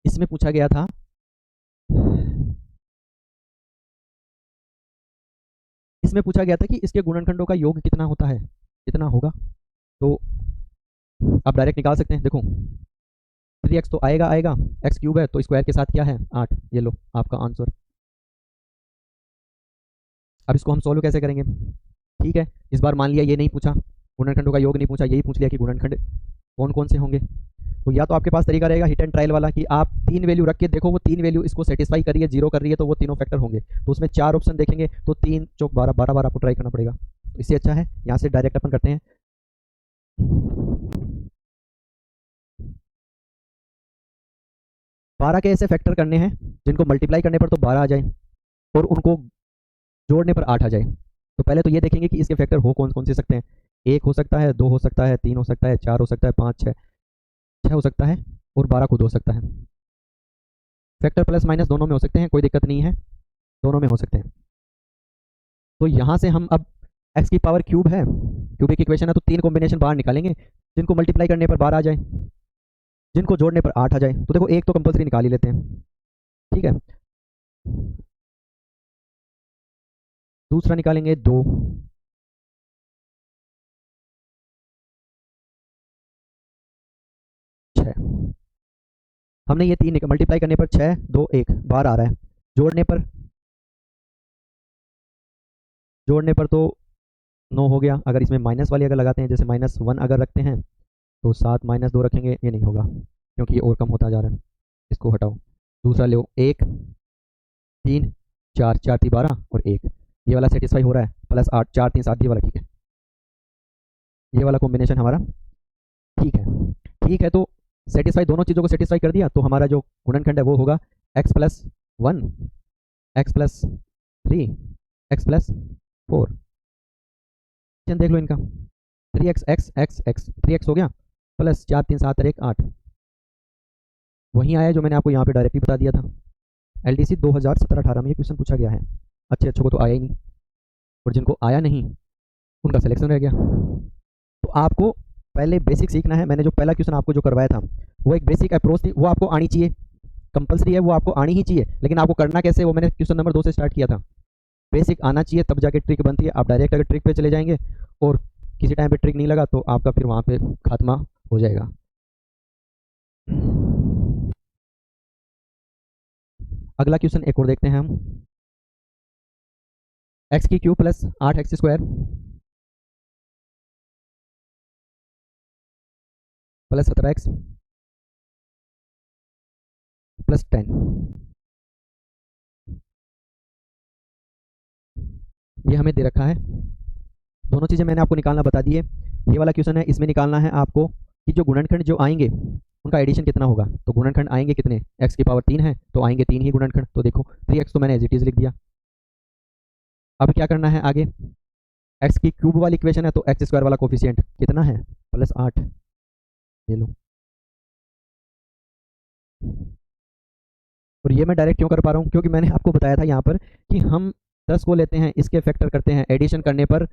इसमें पूछा गया था कि इसके गुणनखंडों का योग कितना होता है, कितना होगा। तो आप डायरेक्ट निकाल सकते हैं। देखो 3x तो आएगा आएगा, x क्यूब है तो स्क्वायर के साथ क्या है 8, ये लो आपका आंसर। अब इसको हम सॉल्व कैसे करेंगे। ठीक है, इस बार मान लिया ये नहीं पूछा, गुणनखंडों का योग नहीं पूछा, यही पूछ लिया कि गुणनखंड कौन कौन से होंगे। तो या तो आपके पास तरीका रहेगा हिट एंड ट्रायल वाला कि आप 3 वैल्यू रख के देखो, वो 3 वैल्यू इसको सेटिस्फाई कर रही है, 0 कर रही है, तो वो तीनों फैक्टर होंगे। तो उसमें 4 ऑप्शन देखेंगे, तो 3 चौक 12, 12 बार आपको ट्राई करना पड़ेगा। तो इससे अच्छा है यहाँ से डायरेक्ट अपन करते हैं। 12 के ऐसे फैक्टर करने हैं जिनको मल्टीप्लाई करने पर तो 12 आ जाए और उनको जोड़ने पर 8 आ जाए। तो पहले तो ये देखेंगे कि इसके फैक्टर हो कौन कौन से सकते हैं। 1 हो सकता है, 2 हो सकता है, 3 हो सकता है, 4 हो सकता है, 5 6 हो सकता है और 12 खुद हो सकता है। फैक्टर प्लस माइनस दोनों में हो सकते हैं, कोई दिक्कत नहीं है, दोनों में हो सकते हैं। तो यहाँ से हम अब x की पावर क्यूब है, क्यूबिक इक्वेशन है, तो 3 कॉम्बिनेशन बाहर निकालेंगे जिनको मल्टीप्लाई करने पर 12 आ जाए, जिनको जोड़ने पर 8 आ जाए। तो देखो एक तो कंपलसरी निकाल ही लेते हैं। ठीक है, दूसरा निकालेंगे 2, हमने ये 3 मल्टीप्लाई करने पर 6 2 1 बाहर आ रहा है, जोड़ने पर तो 9 हो गया। अगर इसमें माइनस वाली अगर लगाते हैं, जैसे -1 अगर रखते हैं तो 7 -2 रखेंगे, ये नहीं होगा क्योंकि ये और कम होता जा रहा है, इसको हटाओ। दूसरा लो 1 3 4, 4 3 12 और 1, ये वाला सेटिस्फाई हो रहा है, +8 4 3 7, ये वाला ठीक है, ये वाला कॉम्बिनेशन हमारा ठीक है। ठीक है, तो सेटिस्फाई दोनों चीज़ों को सेटिस्फाई कर दिया, तो हमारा जो गुणनखंड है वो होगा x+1 x+3 x+4। देख लो इनका, 3x x x x 3x हो गया, प्लस 4 3 7 और 1 8, वहीं आया जो मैंने आपको यहाँ पे डायरेक्टली बता दिया था। LDC 2017-18 में ये क्वेश्चन पूछा गया है, अच्छे अच्छों को तो आया ही नहीं, और जिनको आया नहीं उनका सिलेक्शन रह गया। तो आपको पहले बेसिक सीखना है। मैंने जो पहला क्वेश्चन आपको जो करवाया था वो एक बेसिक अप्रोच थी, वो आपको आनी चाहिए, कंपलसरी है, वो आपको आनी ही चाहिए। लेकिन आपको करना कैसे, वो मैंने क्वेश्चन नंबर 2 से स्टार्ट किया था। बेसिक आना चाहिए, तब जाके ट्रिक बनती है। आप डायरेक्ट अगर ट्रिक पे चले जाएंगे और किसी टाइम पे ट्रिक नहीं लगा तो आपका फिर वहाँ पे खात्मा हो जाएगा। अगला क्वेश्चन एक और देखते हैं हम। x³ plus 8x² plus 17x plus 10, ये हमें दे रखा है। दोनों चीज़ें मैंने आपको निकालना बता दी है। ये वाला क्वेश्चन है, इसमें निकालना है आपको कि जो गुणनखंड जो आएंगे उनका एडिशन कितना होगा। तो गुणनखंड आएंगे कितने, x की पावर 3 है तो आएंगे 3 ही गुणनखंड। तो देखो 3x तो मैंने एज इट इज लिख दिया। अब क्या करना है आगे, x³ वाली इक्वेशन है तो x² वाला कोफिशिएंट कितना है, +8, ये लो। और ये मैं डायरेक्ट क्यों कर पा रहा हूँ, क्योंकि मैंने आपको बताया था यहाँ पर कि हम 10 को लेते हैं, इसके फैक्टर करते हैं, एडिशन करने पर,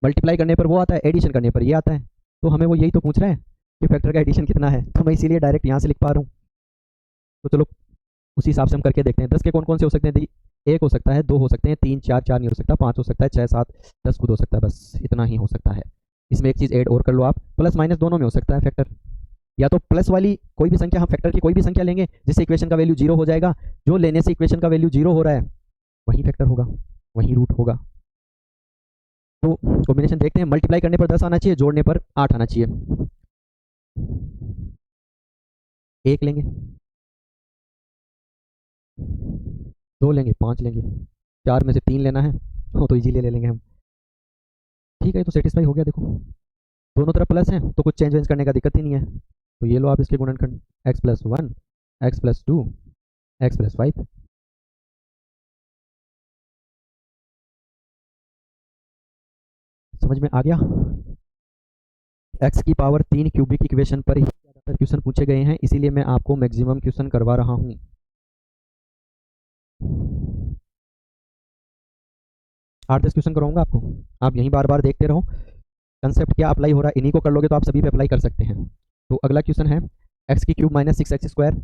मल्टीप्लाई करने पर वो आता है, एडिशन करने पर ये आता है। तो हमें वो यही तो पूछ रहा है कि फैक्टर का एडिशन कितना है, तो मैं इसीलिए डायरेक्ट यहाँ से लिख पा रहा हूँ। तो चलो उसी हिसाब से हम करके देखते हैं। 10 के कौन कौन से हो सकते हैं, 1 हो सकता है, 2 हो सकते हैं, 3 4, 4 नहीं हो सकता, 5 हो सकता है, 6 7 10 खुद हो सकता है, बस इतना ही हो सकता है। इसमें एक चीज़ ऐड और कर लो आप, प्लस माइनस दोनों में हो सकता है फैक्टर। या तो प्लस वाली कोई भी संख्या, हम फैक्टर की कोई भी संख्या लेंगे जिससे इक्वेशन का वैल्यू 0 हो जाएगा, जो लेने से इक्वेशन का वैल्यू 0 हो रहा है वही फैक्टर होगा, वही रूट होगा। तो कॉम्बिनेशन देखते हैं। मल्टीप्लाई करने पर 10 आना चाहिए, जोड़ने पर 8 आना चाहिए। 1 लेंगे, 2 लेंगे, 5 लेंगे, 4 में से 3 लेना है, वो तो इजीली ले लेंगे हम। ठीक है, तो सेटिस्फाई हो गया। देखो दोनों तरफ प्लस है तो कुछ चेंज वेंज करने का दिक्कत ही नहीं है। तो ये लो आप इसके गुणनखंड, x+1 x+2 x+5। समझ में आ गया। x की पावर 3 क्यूबिक इक्वेशन पर ही ज़्यादातर क्वेश्चन पूछे गए हैं, इसीलिए मैं आपको मैक्सिमम क्वेश्चन करवा रहा हूँ। 8-10 क्वेश्चन कराऊंगा आपको, आप यहीं बार बार देखते रहो, कंसेप्ट क्या अप्लाई हो रहा है, इन्हीं को कर लोगे तो आप सभी पे अप्लाई कर सकते हैं। तो अगला क्वेश्चन है x³ minus 6x²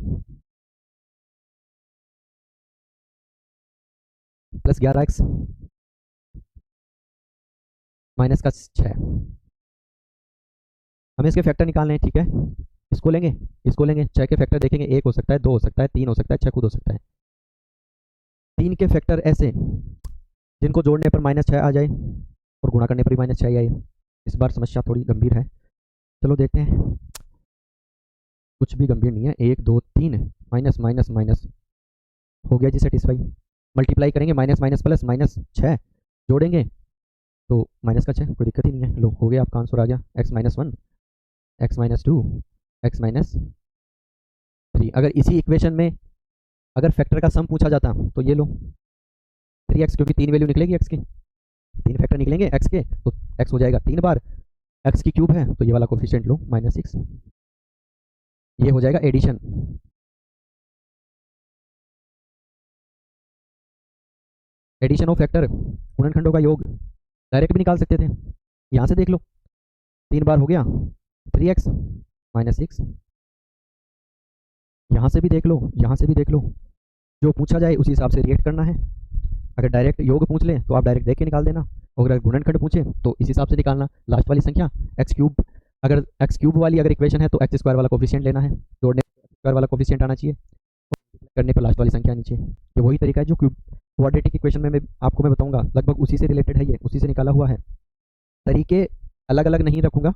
plus 11x minus का 6। हमें इसके फैक्टर निकालने हैं, ठीक है। इसको लेंगे, इसको लेंगे, 6 के फैक्टर देखेंगे, 1 हो सकता है, 2 हो सकता है, 3 हो सकता है, 6 खुद हो सकता है। 3 के फैक्टर ऐसे जिनको जोड़ने पर -6 आ जाए और गुणा करने पर भी -6 आए। इस बार समस्या थोड़ी गंभीर है, चलो देखते हैं। कुछ भी गंभीर नहीं है, 1 2 3 माइनस माइनस माइनस हो गया जी सेटिस्फाई। मल्टीप्लाई करेंगे, माइनस माइनस प्लस, -6 जोड़ेंगे तो -6, कोई दिक्कत ही नहीं है। लो हो गया, आपका आंसर आ गया, x-1 x-2 x-3। अगर इसी इक्वेशन में अगर फैक्टर का सम पूछा जाता तो ये लो 3x, क्योंकि 3 वैल्यू निकलेगी x की, 3 फैक्टर निकलेंगे x के, तो x हो जाएगा 3 बार, x की क्यूब है तो ये वाला कोफिशिएंट लो -6, ये हो जाएगा एडिशन। एडिशन ऑफ फैक्टर, गुणनखंडों का योग, डायरेक्ट भी निकाल सकते थे, यहाँ से देख लो 3 बार हो गया 3x -6, यहाँ से भी देख लो, यहाँ से भी देख लो, जो पूछा जाए उसी हिसाब से रिएक्ट करना है। अगर डायरेक्ट योग पूछ लें तो आप डायरेक्ट देख के निकाल देना, और अगर गुणनखंड पूछे तो इस हिसाब से निकालना। लास्ट वाली संख्या x³, अगर x³ वाली अगर इक्वेशन है तो x² वाला कोफिशिएंट लेना है, जोड़ने पर x² वाला कोफिशिएंट आना चाहिए, करने पर लास्ट वाली संख्या आनी चाहिए। ये वही तरीका है जो क्वाड्रेटिक इक्वेशन में मैं आपको बताऊंगा, लगभग उसी से रिलेटेड है, ये उसी से निकाला हुआ है। तरीके अलग अलग नहीं रखूँगा,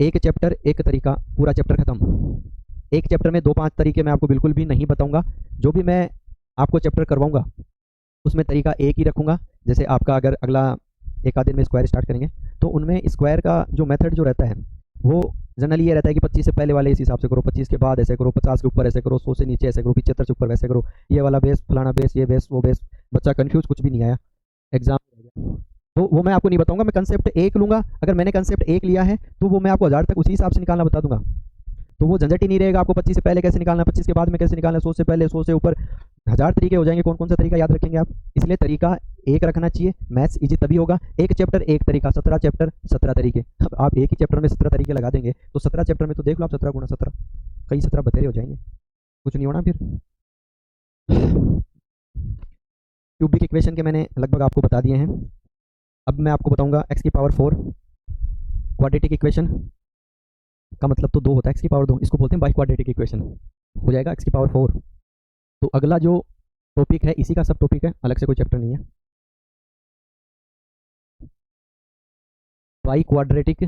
एक चैप्टर एक तरीका, पूरा चैप्टर ख़त्म। एक चैप्टर में 2-5 तरीके मैं आपको बिल्कुल भी नहीं बताऊँगा। जो भी मैं आपको चैप्टर करवाऊँगा उसमें तरीका एक ही रखूँगा। जैसे आपका अगर अगला एक आध दिन में स्क्वायर स्टार्ट करेंगे तो उनमें स्क्वायर का जो मेथड जो रहता है वो जनरली ये रहता है कि 25 से पहले वाले इस हिसाब से करो, 25 के बाद ऐसे करो, 50 के ऊपर ऐसे करो, 100 से नीचे ऐसे करो, 75 से ऊपर वैसे करो, ये वाला बेस, फलाना बेस, ये बेस, वो बेस। बच्चा कंफ्यूज, कुछ भी नहीं आया एग्जाम। तो वो मैं आपको नहीं बताऊंगा, मैं कंसेप्ट एक लूंगा। अगर मैंने कंसेप्ट एक लिया है तो वो मैं आपको 1000 तक उसी हिसाब से निकालना बता दूंगा। तो वो झंझट ही नहीं रहेगा आपको 25 से पहले कैसे निकालना, 25 के बाद में कैसे निकालना, 100 से पहले, 100 से ऊपर। 1000 तरीके हो जाएंगे, कौन कौन सा तरीका याद रखेंगे आप। इसलिए तरीका एक रखना चाहिए, मैथ्स इजी तभी होगा। एक चैप्टर एक तरीका, 17 चैप्टर 17 तरीके। अब आप एक ही चैप्टर में 17 तरीके लगा देंगे तो 17 चैप्टर में तो देख लो आप 17 गुना 17, कई 17 बतेरे हो जाएंगे, कुछ नहीं होना फिर। क्यूबिक इक्वेशन के मैंने लगभग आपको बता दिए हैं। अब मैं आपको बताऊंगा एक्स की पावर 4 क्वाड्रेटिक इक्वेशन का मतलब तो 2 होता है, एक्स की पावर 2, इसको बोलते हैं बाई क्वाड्रेटिक इक्वेशन। हो जाएगा एक्स की पावर 4। तो अगला जो टॉपिक है इसी का सब टॉपिक है, अलग से कोई चैप्टर नहीं है। बाई क्वाड्रेटिक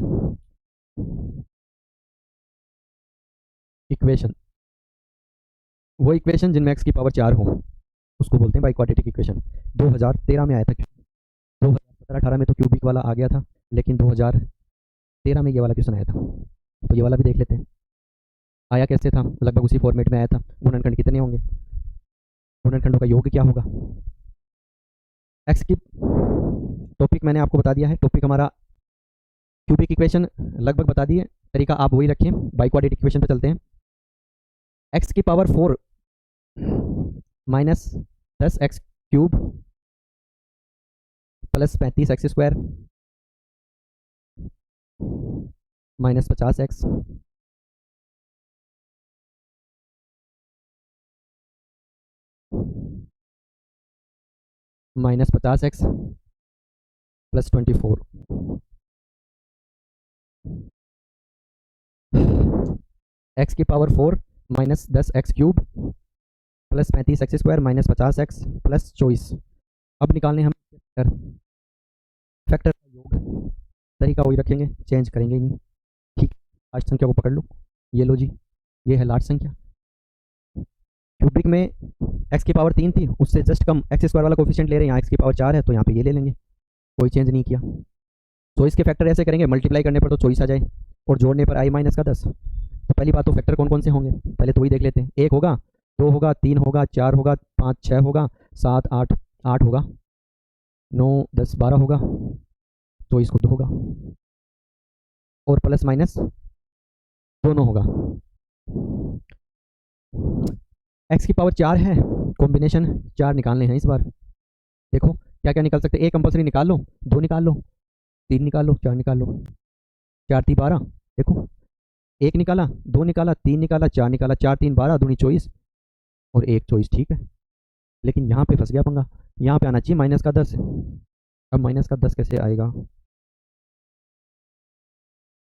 इक्वेशन, वो इक्वेशन जिनमें एक्स की पावर 4 हो उसको बोलते हैं बाई क्वाड्रेटिक इक्वेशन। 2013 में आया था, 2017-18 में तो क्यूबिक वाला आ गया था, लेकिन 2013 में ये वाला क्वेश्चन आया था। तो ये वाला भी देख लेते हैं आया कैसे था। लगभग उसी फॉर्मेट में आया था। गुणनखंड कितने होंगे, गुणनखंडों का योग क्या होगा। एक्स की टॉपिक मैंने आपको बता दिया है, टॉपिक हमारा क्यूबिक इक्वेशन लगभग बता दिए, तरीका आप वही रखें। बाई क्वाड्रेटिक इक्वेशन पे चलते हैं। एक्स की power 4 minus 10x cube plus 35x square minus 50x minus 50x plus 24 x की power 4 minus 10x cube plus 35x square minus 50x plus 24। अब निकालने हम फैक्टर का योग, तरीका वही रखेंगे, चेंज करेंगे ही नहीं। ठीक, लास्ट संख्या को पकड़ लो, ये लो जी, ये है लास्ट संख्या। क्यूबिक में एक्स की पावर 3 थी, उससे जस्ट कम एक्स स्क्वायर वाला कोफिशिएंट ले रहे हैं, यहाँ एक्स की पावर 4 है तो यहाँ पे ये ले लेंगे, कोई चेंज नहीं किया। तो इसके फैक्टर ऐसे करेंगे, मल्टीप्लाई करने पर तो 24 आ जाए और जोड़ने पर आई माइनस का 10। तो पहली बात तो फैक्टर कौन कौन से होंगे पहले तो वही देख लेते हैं। 1 होगा, 2 होगा, 3 होगा, 4 होगा, 5 6 होगा, 7 8 8 होगा, 9 10 12 होगा, 24 को 2 होगा और प्लस माइनस दोनों होगा। एक्स की पावर 4 है, कॉम्बिनेशन 4 निकालने हैं इस बार। देखो क्या क्या निकाल सकते हैं, 1 कंपल्सरी निकाल लो, 2 निकाल लो, 3 निकाल लो, 4 निकाल लो। 4 3 12, देखो 1 निकाला, 2 निकाला, 3 निकाला, 4 निकाला, 4 3 12 दूनी 24 और 1 24, ठीक है। लेकिन यहाँ पे फंस गया पंगा, यहाँ पे आना चाहिए माइनस का 10। अब माइनस का 10 कैसे आएगा,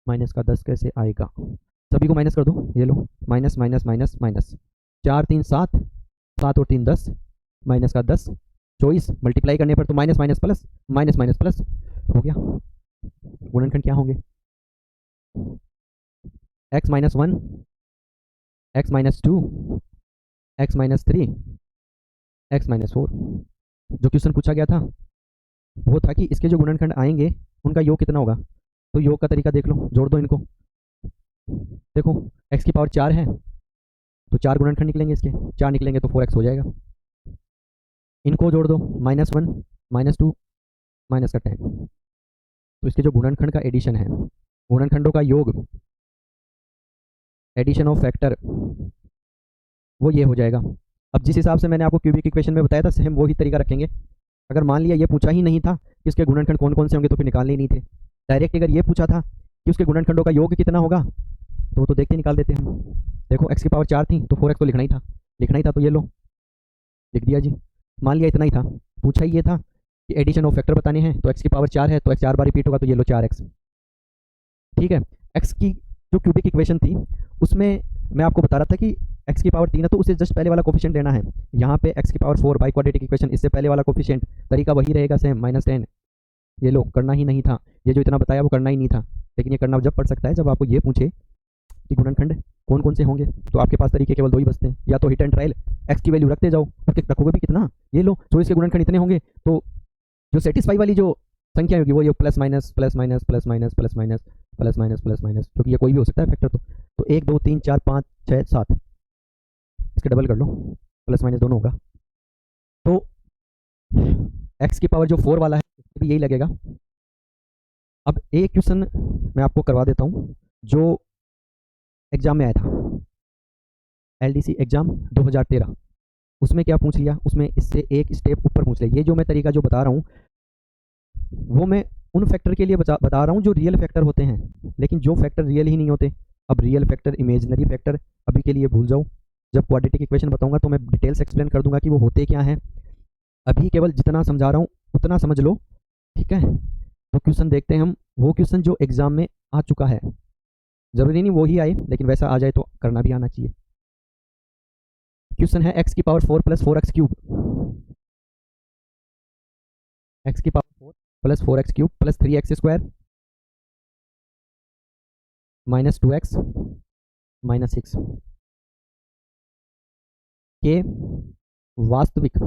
माइनस का 10 कैसे आएगा, सभी को माइनस कर दो, ये लो माइनस माइनस माइनस माइनस, 4 3 7, 7 और 3 10, माइनस का 10 24, मल्टीप्लाई करने पर तो minus minus plus, minus minus plus हो गया। गुणनखंड क्या होंगे, x minus 1, x minus 2, x minus 3, x minus 4। जो क्वेश्चन पूछा गया था वो था कि इसके जो गुणनखंड आएंगे उनका योग कितना होगा। तो योग का तरीका देख लो, जोड़ दो इनको। देखो x की पावर 4 है तो 4 गुणनखंड निकलेंगे, इसके 4 निकलेंगे तो 4x हो जाएगा। इनको जोड़ दो, माइनस 1 माइनस 2 माइनस का 10। तो इसके जो गुणनखंड का एडिशन है, गुणनखंडों का योग, एडिशन ऑफ फैक्टर, वो ये हो जाएगा। अब जिस हिसाब से मैंने आपको क्यूबिक इक्वेशन में बताया था सेम वही तरीका रखेंगे। अगर मान लिया ये पूछा ही नहीं था कि उसके गुणनखंड कौन कौन से होंगे तो फिर निकालने ही नहीं थे। डायरेक्ट अगर ये पूछा था कि उसके गुणनखंडों का योग कितना होगा तो देखते निकाल देते हम। देखो एक्स की पावर 4 थी तो 4x तो लिखना ही था तो ये लो लिख दिया जी। मान लिया इतना ही था, पूछा ही ये था कि एडिशन ऑफ फैक्टर बताने हैं तो एक्स की पावर 4 है तो x 4 बार रिपीट होगा तो ये लो 4x। ठीक है, एक्स की जो क्यूबिक इक्वेशन थी उसमें मैं आपको बता रहा था कि x की पावर 3 है तो उसे जस्ट पहले वाला कोफिशिएंट लेना है। यहाँ पे x की पावर 4 बाई क्वाड्रेटिक इक्वेशन, इससे पहले वाला कोफिशिएंट, तरीका वही रहेगा सेम, -10। ये लो, करना ही नहीं था, ये जो इतना बताया वो करना ही नहीं था। लेकिन ये करना जब पड़ सकता है जब आपको ये पूछे कि गुणनखंड कौन कौन से होंगे, तो आपके पास तरीके केवल दो ही बचते हैं, या तो हिट एंड ट्रायल, एक्स की वैल्यू रखते जाओ, रखोगे भी कितना, ये लो 24 के गुणनखंड इतने होंगे, तो जो सेटिस्फाई वाली जो संख्या होगी वो ये plus minus plus minus plus minus plus minus plus minus plus minus, क्योंकि ये कोई भी हो सकता है फैक्टर, तो 1 2 3 4 5 6 7, इसके डबल कर लो, प्लस माइनस दोनों होगा। तो एक्स की पावर जो 4 वाला है उसमें भी यही लगेगा। अब एक क्वेश्चन मैं आपको करवा देता हूँ जो एग्जाम में आया था, एलडीसी एग्जाम 2013, उसमें क्या पूछ लिया, उसमें इससे एक स्टेप ऊपर पूछ लिया। ये जो मैं तरीका जो बता रहा हूँ वो मैं उन फैक्टर के लिए बता रहा हूँ जो रियल फैक्टर होते हैं, लेकिन जो फैक्टर रियल ही नहीं होते। अब रियल फैक्टर, इमेजिनरी फैक्टर अभी के लिए भूल जाओ, जब क्वाड्रेटिक इक्वेशन बताऊंगा तो मैं डिटेल्स एक्सप्लेन कर दूंगा कि वो होते क्या हैं। अभी केवल जितना समझा रहा हूँ उतना समझ लो, ठीक है। तो क्वेश्चन देखते हैं हम, वो क्वेश्चन जो एग्जाम में आ चुका है, जरूरी नहीं वो ही आए, लेकिन वैसा आ जाए तो करना भी आना चाहिए। क्वेश्चन है एक्स की power 4 plus 4x cube, x की power 4 plus 4x cube plus 3x square minus 2x minus 6 के वास्तविक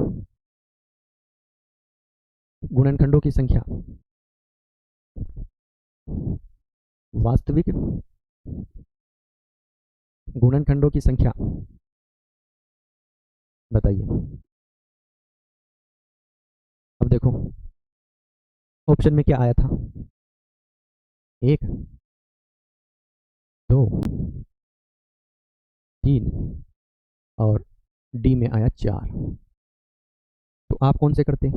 गुणनखंडों की संख्या, वास्तविक गुणनखंडों की संख्या बताइए। अब देखो ऑप्शन में क्या आया था, 1 2 3 और डी में आया 4। तो आप कौन से करते,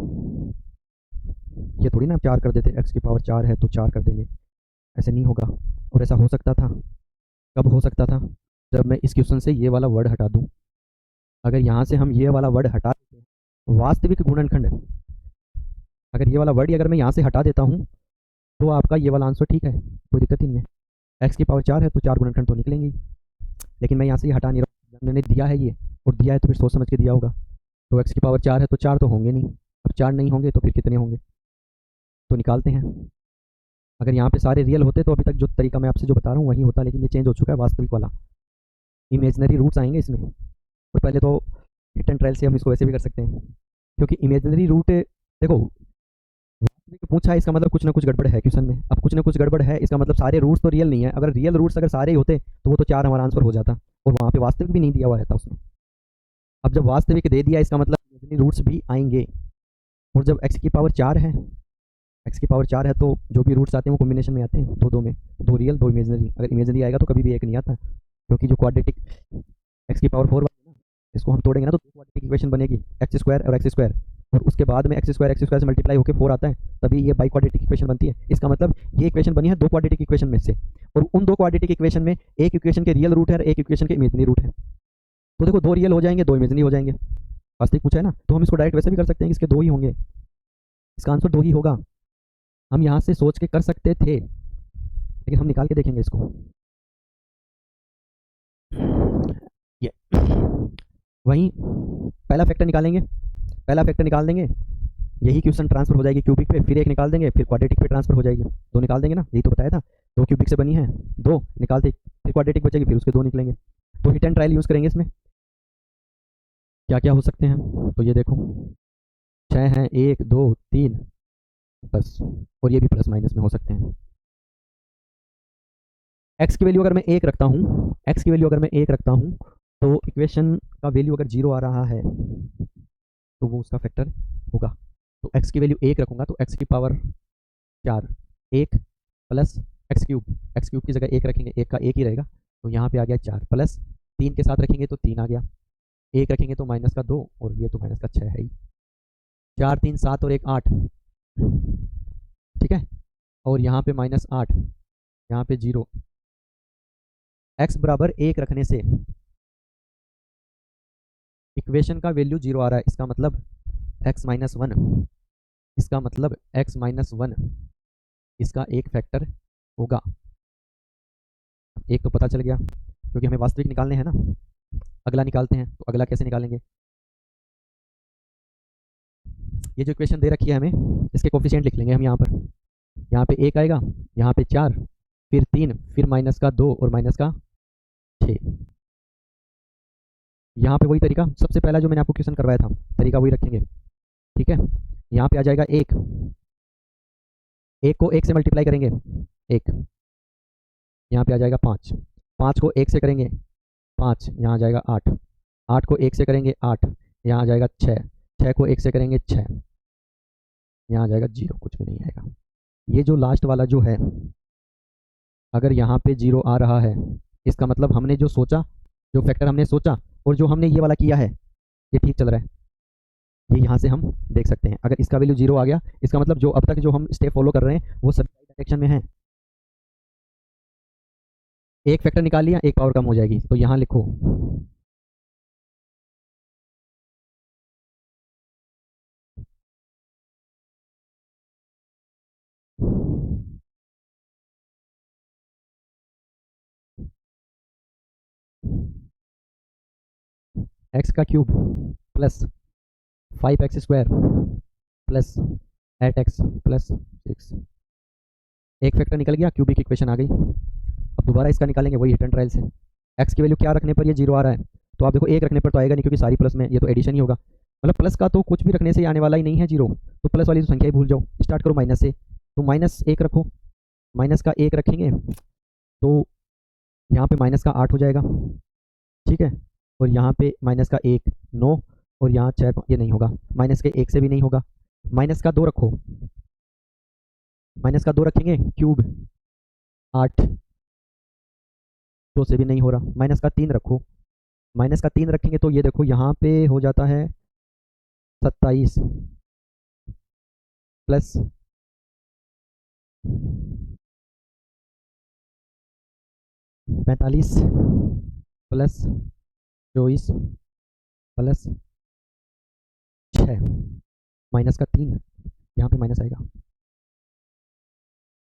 ये थोड़ी ना 4 कर देते, एक्स की पावर 4 है तो 4 कर देंगे, ऐसे नहीं होगा। और ऐसा हो सकता था, कब हो सकता था, जब मैं इस क्वेश्चन से ये वाला वर्ड हटा दूं। अगर यहाँ से हम ये वाला वर्ड हटा देते हैं, वास्तविक गुणनखंड, अगर ये वाला वर्ड ही अगर मैं यहाँ से हटा देता हूँ तो आपका ये वाला आंसर ठीक है, कोई दिक्कत ही नहीं है। एक्स की पावर 4 है तो 4 गुणनखंड तो निकलेंगे, लेकिन मैं यहाँ से ये हटा नहीं रहा हूँ, मैंने दिया है ये, और दिया है तो फिर सोच समझ के दिया होगा। तो एक्स की पावर 4 है तो 4 तो होंगे नहीं, अब 4 नहीं होंगे तो फिर कितने होंगे, तो निकालते हैं। अगर यहाँ पे सारे रियल होते तो अभी तक जो तरीका मैं आपसे जो बता रहा हूँ वही होता, लेकिन ये चेंज हो चुका है, वास्तविक वाला, इमेजनरी रूट्स आएंगे इसमें। और पहले तो हिट एंड ट्रायल से हम इसको वैसे भी कर सकते हैं, क्योंकि इमेजनरी रूट देखो वास्तविक पूछा है, इसका मतलब कुछ ना कुछ गड़बड़ है क्वेश्चन में। अब कुछ ना कुछ गड़बड़ है, इसका मतलब सारे रूट्स तो रियल नहीं है। अगर रियल रूट्स अगर सारे ही होते तो वो तो 4 हमारा आंसर हो जाता, और वहाँ पे वास्तविक भी नहीं दिया हुआ रहता उसमें। अब जब वास्तविक दे दिया इसका मतलब इमेजनरी रूट्स भी आएंगे, और जब एक्स की पावर 4 है, एक्स की पावर 4 है तो जो भी रूट्स आते हैं वो कॉम्बिनेशन में आते हैं, दो दो में, दो रियल दो इमेजनरी। अगर इमेजनरी आएगा तो कभी भी एक नहीं आता, क्योंकि जो क्वाड्रेटिक एक्स की पावर 4 वाला ना, इसको हम तोड़ेंगे ना तो क्वाड्रेटिक इक्वेशन बनेगी, एक्स स्क्वायर और एक्स स्क्वायर, और उसके बाद में एक्स स्क्वायर से मल्टीप्लाई होकर 4 आता है, तभी ये बाई क्वाड्रेटिक इक्वेशन बनती है। इसका मतलब ये इक्वेशन बनी है दो क्वाड्रेटिक इक्वेशन में से, और उन दो क्वाड्रेटिक इक्वेशन में एक इक्वेशन के रियल रूट है और एक इक्वेशन के इमेजनरी रूट है। तो देखो दो रियल हो जाएंगे, दो इमेजनरी हो जाएंगे, वास्तविक पूछा है ना, तो हम इसको डायरेक्ट वैसे भी कर सकते हैं, इसके दो ही होंगे, इसका आंसर दो ही होगा। हम यहाँ से सोच के कर सकते थे, लेकिन हम निकाल के देखेंगे इसको। ये वहीं पहला फैक्टर निकालेंगे, पहला फैक्टर निकाल देंगे, यही क्वेश्चन ट्रांसफर हो जाएगी क्यूबिक पे, फिर एक निकाल देंगे, फिर क्वाड्रेटिक पे ट्रांसफर हो जाएगी, दो निकाल देंगे ना, यही तो बताया था, दो क्यूबिक से बनी है, दो निकालते फिर क्वाड्रेटिक बचेगी, फिर उसके दो निकलेंगे। तो हिट एंड ट्रायल यूज़ करेंगे इसमें, क्या क्या हो सकते हैं, तो ये देखो 6 हैं, 1 2 3 बस, और ये भी प्लस माइनस में हो सकते हैं। एक्स की वैल्यू अगर मैं एक रखता हूँ, एक्स की वैल्यू अगर मैं एक रखता हूँ, तो इक्वेशन का वैल्यू अगर 0 आ रहा है तो वो उसका फैक्टर होगा। तो एक्स की वैल्यू एक रखूँगा तो एक्स की पावर 4, 1 प्लस एक्स क्यूब की जगह एक रखेंगे, एक का एक ही रहेगा, तो यहाँ पे आ गया 4, प्लस 3 के साथ रखेंगे तो 3 आ गया, एक रखेंगे तो माइनस का 2, और ये तो माइनस का 6 है ही, 4 3 7 और 1 8, ठीक है। और यहाँ पे -8, यहाँ पे 0, एक्स बराबर 1 रखने से इक्वेशन का वैल्यू 0 आ रहा है, इसका मतलब x-1, इसका मतलब x-1 इसका एक फैक्टर होगा। एक तो पता चल गया, क्योंकि हमें वास्तविक निकालने हैं ना। अगला निकालते हैं, तो अगला कैसे निकालेंगे, ये जो इक्वेशन दे रखी है हमें, इसके कोफिशिएंट लिख लेंगे हम यहाँ पे 1 आएगा, यहाँ पे 4, फिर 3, फिर माइनस का 2 और माइनस का 6। यहाँ पे वही तरीका, सबसे पहला जो मैंने आपको क्वेश्चन करवाया था, तरीका वही रखेंगे। ठीक है, यहाँ पे आ जाएगा 1, 1 को 1 से मल्टीप्लाई करेंगे 1, यहाँ पे आ जाएगा 5, 5 को 1 से करेंगे 5, यहाँ आ जाएगा 8, 8 को 1 से करेंगे 8, यहाँ आ जाएगा 6, 6 को 1 से करेंगे 6, यहाँ आ जाएगा 0, कुछ भी नहीं आएगा। ये जो लास्ट वाला जो है, अगर यहाँ पे 0 आ रहा है, इसका मतलब हमने जो सोचा, जो फैक्टर हमने सोचा और जो हमने ये वाला किया है, ये ठीक चल रहा है। ये यहाँ से हम देख सकते हैं, अगर इसका वैल्यू 0 आ गया, इसका मतलब जो अब तक जो हम स्टेप फॉलो कर रहे हैं वो सब डायरेक्शन में है। एक फैक्टर निकाल लिया, एक पावर कम हो जाएगी, तो यहाँ लिखो x का cube plus 5x square plus 8x plus 6। एक फैक्टर निकल गया, क्यूबिक इक्वेशन आ गई। अब दोबारा इसका निकालेंगे वही हिट एंड ट्रायल से। x की वैल्यू क्या रखने पर ये 0 आ रहा है, तो आप देखो 1 रखने पर तो आएगा नहीं, क्योंकि सारी प्लस में, ये तो एडिशन ही होगा। मतलब प्लस का तो कुछ भी रखने से आने वाला ही नहीं है 0, तो प्लस वाली तो संख्या ही भूल जाओ, स्टार्ट करो माइनस से। तो -1 रखो, माइनस का 1 रखेंगे तो यहाँ पे माइनस का 8 हो जाएगा। ठीक है, और यहाँ पे माइनस का 1 9, और यहाँ 6, ये नहीं होगा, माइनस के 1 से भी नहीं होगा। माइनस का 2 रखो, माइनस का 2 रखेंगे क्यूब 8, 2 से भी नहीं हो रहा। माइनस का 3 रखो, माइनस का 3 रखेंगे तो ये देखो यहाँ पे हो जाता है 27 प्लस 45 प्लस 24 प्लस 6, माइनस का 3, यहाँ पे माइनस आएगा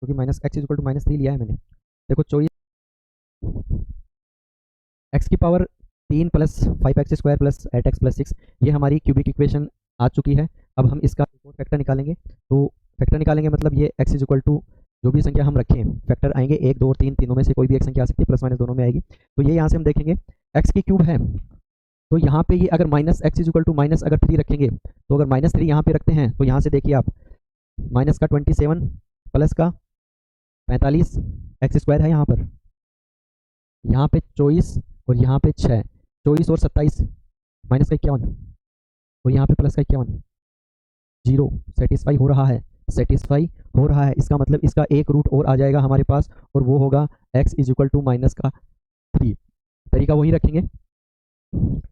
क्योंकि माइनस x इक्वल टू -3 लिया है मैंने। देखो 24, x की power 3 plus 5x square plus 8x plus 6, ये हमारी क्यूबिक इक्वेशन आ चुकी है। अब हम इसका फैक्टर निकालेंगे, तो फैक्टर निकालेंगे मतलब ये x इज इक्वल टू जो भी संख्या हम रखें, फैक्टर आएंगे 1 2 और 3, तीनों में से कोई भी एक संख्या आ सकती है, प्लस माइनस दोनों में आएगी। तो ये यहाँ से हम देखेंगे x की क्यूब है, तो यहाँ पे ये अगर minus x is equal to minus अगर 3 रखेंगे, तो अगर -3 यहाँ पे रखते हैं तो यहाँ से देखिए आप, माइनस का 27 प्लस का 45 x स्क्वायर है यहाँ पर, यहाँ पे 24 और यहाँ पे 6, 24 और 27 माइनस का 51, और यहाँ पे प्लस का 51, 0 सेटिस्फाई हो रहा है, सेटिस्फाई हो रहा है। इसका मतलब इसका एक रूट और आ जाएगा हमारे पास, और वो होगा x is equal to minus का 3। तरीका वही रखेंगे।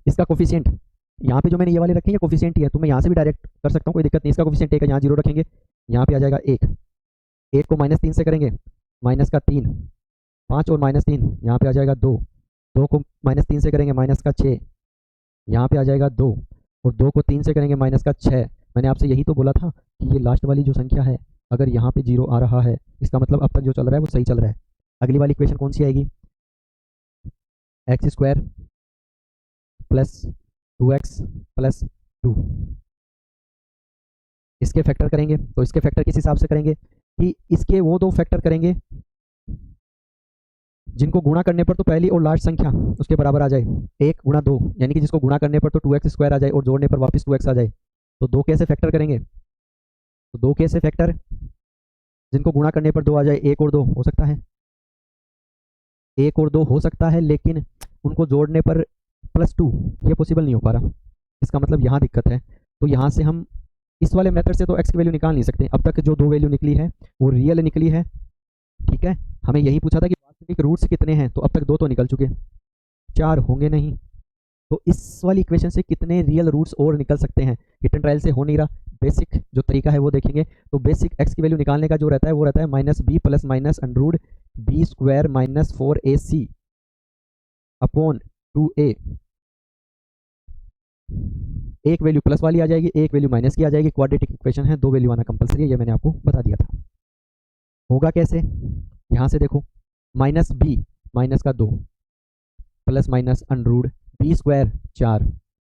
इसका कोफिशिएंट यहाँ पे जो मैंने ये वाले रखे हैं, कोफिशिएंट ही है, तो मैं यहाँ से भी डायरेक्ट कर सकता हूँ, कोई दिक्कत नहीं। इसका कोफिशिएंट 1 है, यहाँ 0 रखेंगे, यहाँ पे आ जाएगा 1, 1 को -3 से करेंगे, माइनस का 3, 5 और -3, यहाँ पे आ जाएगा 2, 2 को -3 से करेंगे माइनस का 6, यहाँ पे आ जाएगा 2, और 2 को 3 से करेंगे माइनस का 6। मैंने आपसे यही तो बोला था कि ये लास्ट वाली जो संख्या है, अगर यहाँ पे 0 आ रहा है, इसका मतलब अब तक जो चल रहा है वो सही चल रहा है। अगली वाली इक्वेशन कौन सी आएगी, x square plus 2x plus 2। इसके फैक्टर करेंगे, तो इसके फैक्टर किस हिसाब से करेंगे कि इसके वो दो फैक्टर करेंगे जिनको गुणा करने पर तो पहली और लास्ट संख्या उसके बराबर आ जाए, 1 गुणा 2, यानी कि जिसको गुणा करने पर तो 2x स्क्वायर आ जाए और जोड़ने पर वापस 2x आ जाए। तो 2 कैसे फैक्टर करेंगे, तो 2 कैसे फैक्टर जिनको गुणा करने पर 2 आ जाए, 1 और 2 हो सकता है, 1 और 2 हो सकता है, लेकिन उनको जोड़ने पर +2 ये पॉसिबल नहीं हो पा रहा। इसका मतलब यहाँ दिक्कत है। तो यहाँ से हम इस वाले मेथड से तो x की वैल्यू निकाल नहीं सकते। अब तक जो दो वैल्यू निकली है वो रियल निकली है। ठीक है, हमें यही पूछा था कि वास्तविक रूट्स कितने हैं, तो अब तक 2 तो निकल चुके, 4 होंगे नहीं। तो इस वाली इक्वेशन से कितने रियल रूट्स और निकल सकते हैं, हिट एंड ट्रायल से हो नहीं रहा। बेसिक जो तरीका है वो देखेंगे। तो बेसिक x की वैल्यू निकालने का जो रहता है वो रहता है -b plus minus under root b square minus 4ac upon 2a। एक वैल्यू प्लस वाली आ जाएगी, एक वैल्यू माइनस की आ जाएगी। क्वाड्रेटिक इक्वेशन है, 2 वैल्यू आना कंपलसरी है, ये मैंने आपको बता दिया था। होगा कैसे, यहाँ से देखो, -b माइनस का 2 plus minus under root b square 4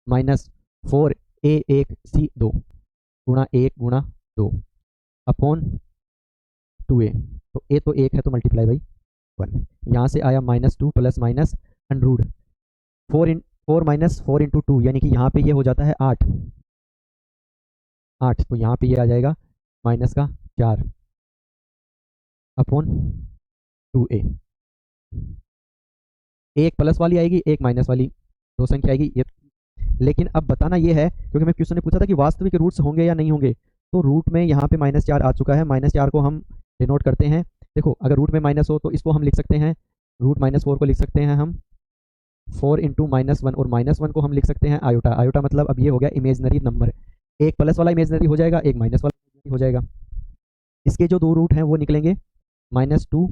minus 4a1c 2। गुणा 1 गुणा 2 अपॉन 2a। तो a तो 1 है तो मल्टीप्लाई बाई 1। यहाँ से आया -2 plus minus underroot 4 minus 4 into 2, यानी कि यहाँ पे ये हो जाता है 8। तो यहाँ पे ये आ जाएगा माइनस का 4 अपॉन 2a। एक प्लस वाली आएगी, एक माइनस वाली, दो संख्या आएगी ये। लेकिन अब बताना ये है, क्योंकि मैं क्वेश्चन ने पूछा था कि वास्तविक रूट्स होंगे या नहीं होंगे, तो रूट में यहाँ पे -4 आ चुका है। -4 को हम डिनोट करते हैं, देखो अगर रूट में माइनस हो तो इसको हम लिख सकते हैं, रूट -4 को लिख सकते हैं हम 4 इंटू -1, और -1 को हम लिख सकते हैं आयोटा। आयोटा मतलब अब ये हो गया इमेजनरी नंबर, एक प्लस वाला इमेजनरी हो जाएगा, एक माइनस वाला इमेजनरी हो जाएगा। इसके जो दो रूट हैं वो निकलेंगे -2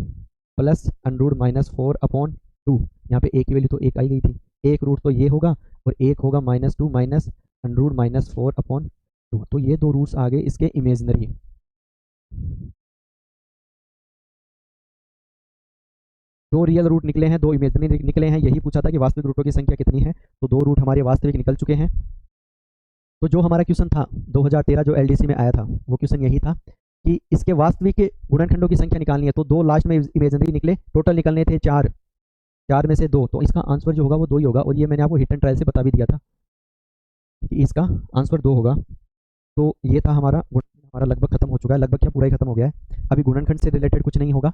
प्लस अंडरूट -4 अपॉन 2। यहाँ पे एक की वैल्यू तो एक आई गई थी, एक रूट तो ये होगा और एक होगा -2 माइनस अंडरूट -4 अपॉन 2। तो ये दो रूट्स आ गए इसके इमेजनरी। दो रियल रूट निकले हैं, दो इमेजनरी निकले हैं। यही पूछा था कि वास्तविक रूटों की संख्या कितनी है, तो दो रूट हमारे वास्तविक निकल चुके हैं। तो जो हमारा क्वेश्चन था 2013 जो एलडीसी में आया था, वो क्वेश्चन यही था कि इसके वास्तविक गुणनखंडों की संख्या निकालनी है। तो दो लास्ट में इमेजनरी निकले, टोटल निकलने थे 4, 4 में से 2, तो इसका आंसर जो होगा वो 2 ही होगा। और ये मैंने आपको हिट एंड ट्रायल से बता भी दिया था कि इसका आंसर 2 होगा। तो ये था हमारा हमारा लगभग खत्म हो चुका है, लगभग क्या पूरा ही खत्म हो गया है। अभी गुणनखंड से रिलेटेड कुछ नहीं होगा,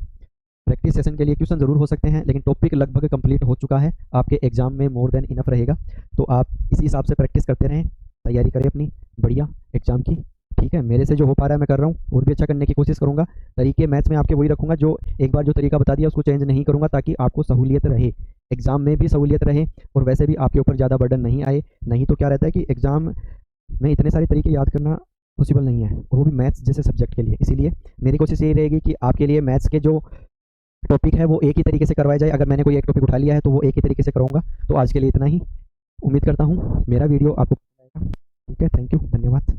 प्रैक्टिस सेशन के लिए क्वेश्चन जरूर हो सकते हैं, लेकिन टॉपिक लगभग कंप्लीट हो चुका है। आपके एग्जाम में मोर देन इनफ रहेगा, तो आप इसी हिसाब से प्रैक्टिस करते रहें, तैयारी करें अपनी बढ़िया एग्जाम की। ठीक है, मेरे से जो हो पा रहा है मैं कर रहा हूँ, और भी अच्छा करने की कोशिश करूँगा। तरीके मैथ्स में आपके वही रखूँगा, जो एक बार जो तरीका बता दिया उसको चेंज नहीं करूँगा, ताकि आपको सहूलियत रहे, एग्जाम में भी सहूलियत रहे, और वैसे भी आपके ऊपर ज़्यादा बर्डन नहीं आए। नहीं तो क्या रहता है कि एग्जाम में इतने सारे तरीके याद करना पॉसिबल नहीं है, और वो भी मैथ्स जैसे सब्जेक्ट के लिए। इसीलिए मेरी कोशिश यही रहेगी कि आपके लिए मैथ्स के जो टॉपिक है वो एक ही तरीके से करवाया जाए। अगर मैंने कोई एक टॉपिक उठा लिया है तो वो एक ही तरीके से कराऊंगा। तो आज के लिए इतना ही, उम्मीद करता हूँ मेरा वीडियो आपको पसंद आएगा। ठीक है, थैंक यू, धन्यवाद।